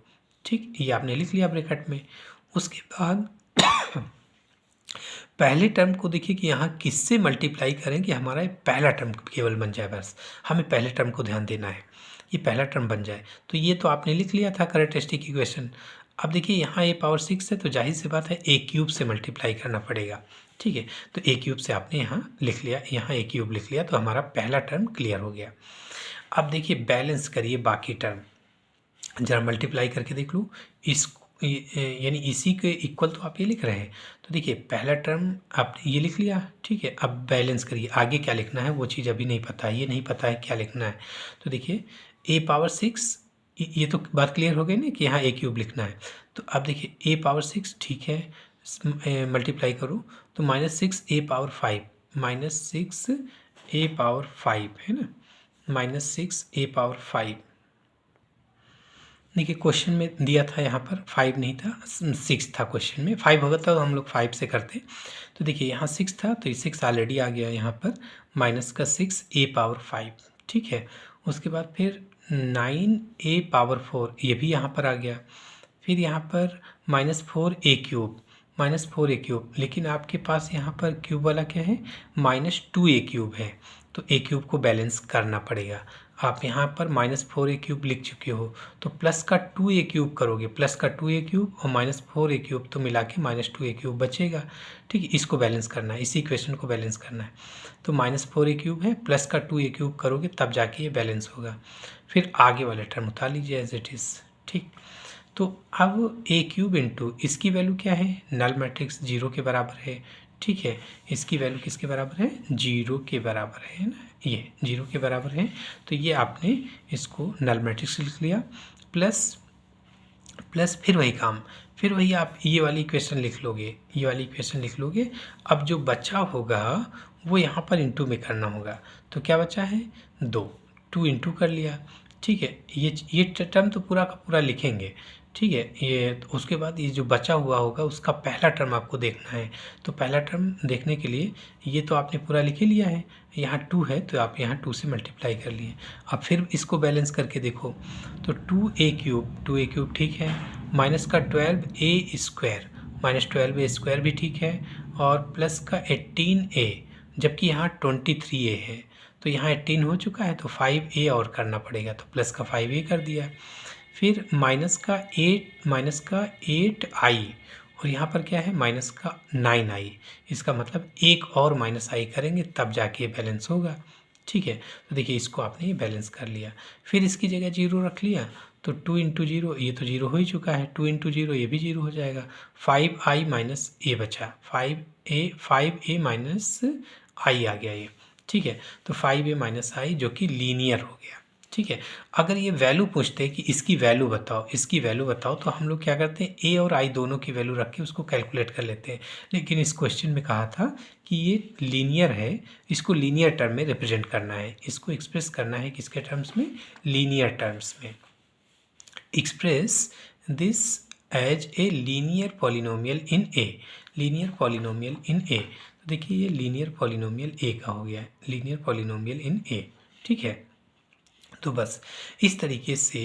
ठीक, ये आपने लिख लिया ब्रैकेट में। उसके बाद पहले टर्म को देखिए कि यहाँ किससे मल्टीप्लाई करें कि हमारा ये पहला टर्म केवल बन जाए, बस हमें पहले टर्म को ध्यान देना है, ये पहला टर्म बन जाए। तो ये तो आपने लिख लिया था कैरेक्टरिस्टिक इक्वेशन। अब देखिए यहाँ ए पावर 6 है, तो जाहिर सी बात है ए क्यूब से मल्टीप्लाई करना पड़ेगा, ठीक है। तो ए क्यूब से आपने यहाँ लिख लिया, यहाँ ए क्यूब लिख लिया, तो हमारा पहला टर्म क्लियर हो गया। अब देखिए बैलेंस करिए बाकी टर्म, जरा मल्टीप्लाई करके देख लो, इस यानी इसी के इक्वल तो आप ये लिख रहे हैं। तो देखिए पहला टर्म आपने ये लिख लिया, ठीक है। अब बैलेंस करिए, आगे क्या लिखना है वो चीज़ अभी नहीं पता है, ये नहीं पता है क्या लिखना है। तो देखिए ए पावर 6, ये तो बात क्लियर हो गई ना कि यहाँ ए क्यूब लिखना है। तो अब देखिए ए पावर 6, ठीक है, मल्टीप्लाई करो, तो -6 ए पावर 5, -6 ए पावर 5 है ना, -6 ए पावर 5। देखिए क्वेश्चन में दिया था यहाँ पर 5 नहीं था, 6 था क्वेश्चन में, 5 होगा तो हम लोग 5 से करते। तो देखिए यहाँ 6 था, तो ये 6 ऑलरेडी आ गया यहाँ पर, -6 ए पावर 5, ठीक है। उसके बाद फिर 9 ए पावर 4, ये भी यहाँ पर आ गया। फिर यहाँ पर -4 ए क्यूब, -4 ए क्यूब, लेकिन आपके पास यहाँ पर क्यूब वाला क्या है, -2 ए क्यूब है, तो ए क्यूब को बैलेंस करना पड़ेगा। आप यहाँ पर -4 ए क्यूब लिख चुके हो, तो प्लस का 2 ए क्यूब करोगे, प्लस का 2 ए क्यूब और -4 ए क्यूब, तो मिला के -2 ए क्यूब बचेगा, ठीक है। इसको बैलेंस करना है, इसी इक्वेशन को बैलेंस करना है। तो -4 ए क्यूब है, प्लस का 2 ए क्यूब करोगे तब जाके ये बैलेंस होगा। फिर आगे वाले टर्म उतार लीजिए एज इट इज़, ठीक। तो अब ए क्यूब इंटू इसकी वैल्यू क्या है, नल मैट्रिक्स 0 के बराबर है, ठीक है। इसकी वैल्यू किसके बराबर है, 0 के बराबर है ना, ये 0 के बराबर है। तो ये आपने इसको नल मैट्रिक्स लिख लिया, प्लस फिर वही काम, फिर वही आप ये वाली इक्वेशन लिख लोगे, ये वाली इक्वेशन लिख लोगे। अब जो बचा होगा वो यहाँ पर इंटू में करना होगा, तो क्या बचा है, 2 इंटू कर लिया, ठीक है। ये टर्म तो पूरा का पूरा लिखेंगे, ठीक है। ये उसके बाद ये जो बचा हुआ होगा उसका पहला टर्म आपको देखना है। तो पहला टर्म देखने के लिए ये तो आपने पूरा लिख ही लिया है, यहाँ 2 है तो आप यहाँ 2 से मल्टीप्लाई कर लिए। अब फिर इसको बैलेंस करके देखो, तो 2 ए क्यूब ठीक है, माइनस का 12 ए स्क्वायर, -12 ए स्क्वायर भी ठीक है, और प्लस का 18 ए, जबकि यहाँ 23 ए है, तो यहाँ 18 हो चुका है, तो 5 ए और करना पड़ेगा, तो प्लस का 5 ए कर दिया। फिर माइनस का 8 आई, और यहाँ पर क्या है, माइनस का 9 आई, इसका मतलब एक और माइनस आई करेंगे तब जाके बैलेंस होगा, ठीक है। तो देखिए इसको आपने बैलेंस कर लिया, फिर इसकी जगह 0 रख लिया, तो 2 इंटू 0, ये तो 0 हो ही चुका है, 2 इंटू 0 ये भी 0 हो जाएगा, 5i माइनस ए बचा, 5a माइनस आई आ गया ये, ठीक है। तो 5a माइनस आई जो कि लीनियर हो गया, ठीक है। अगर ये वैल्यू पूछते हैं कि इसकी वैल्यू बताओ, इसकी वैल्यू बताओ, तो हम लोग क्या करते हैं, ए और आई दोनों की वैल्यू रख के उसको कैलकुलेट कर लेते हैं। लेकिन इस क्वेश्चन में कहा था कि ये लीनियर है, इसको लीनियर टर्म में रिप्रेजेंट करना है, इसको एक्सप्रेस करना है किसके टर्म्स में, लीनियर टर्म्स में। Express this as a linear polynomial in a, linear polynomial in a. तो देखिए ये लीनियर पॉलिनोमियल ए का हो गया, लीनियर पॉलिनोमियल इन ए, ठीक है। तो बस इस तरीके से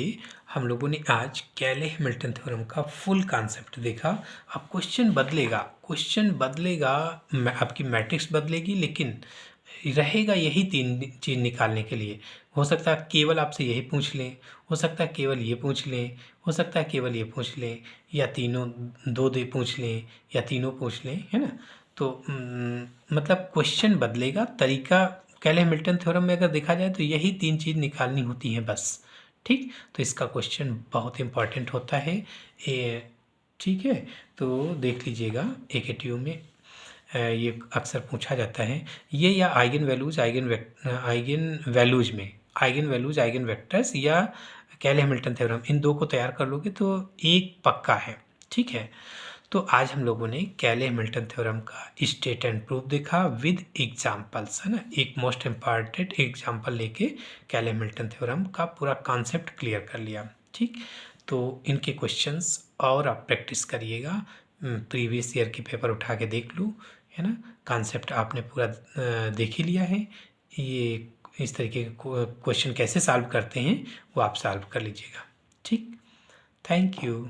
हम लोगों ने आज कैले-हैमिल्टन थ्योरम का फुल कॉन्सेप्ट देखा। अब क्वेश्चन बदलेगा, आपकी मैट्रिक्स बदलेगी, लेकिन रहेगा यही 3 चीज़ निकालने के लिए। हो सकता है केवल आपसे यही पूछ लें, हो सकता है केवल ये पूछ लें, हो सकता है केवल ये पूछ लें, या तीनों 2 पूछ लें, या तीनों पूछ लें, है ना। तो मतलब क्वेश्चन बदलेगा, तरीका कैले-हैमिल्टन थ्योरम में अगर देखा जाए तो यही 3 चीज़ निकालनी होती हैं बस, ठीक। तो इसका क्वेश्चन बहुत इंपॉर्टेंट होता है ये, ठीक है। तो देख लीजिएगा AKTU में ये अक्सर पूछा जाता है ये, या आइगन वैल्यूज आइगन वेक्टर्स या कैले-हैमिल्टन थ्योरम, इन 2 को तैयार कर लोगे तो एक पक्का है, ठीक है। तो आज हम लोगों ने कैले-हैमिल्टन थ्योरम का स्टेट एंड प्रूफ देखा विद एग्जांपल्स, है ना। एक मोस्ट इम्पॉर्टेंट एग्जांपल लेके कैले-हैमिल्टन थ्योरम का पूरा कॉन्सेप्ट क्लियर कर लिया, ठीक। तो इनके क्वेश्चंस और आप प्रैक्टिस करिएगा, प्रीवियस ईयर की पेपर उठा के देख लूँ, है ना। कॉन्सेप्ट आपने पूरा देख ही लिया है, ये इस तरीके के क्वेश्चन कैसे सॉल्व करते हैं वो आप सॉल्व कर लीजिएगा, ठीक। Thank you.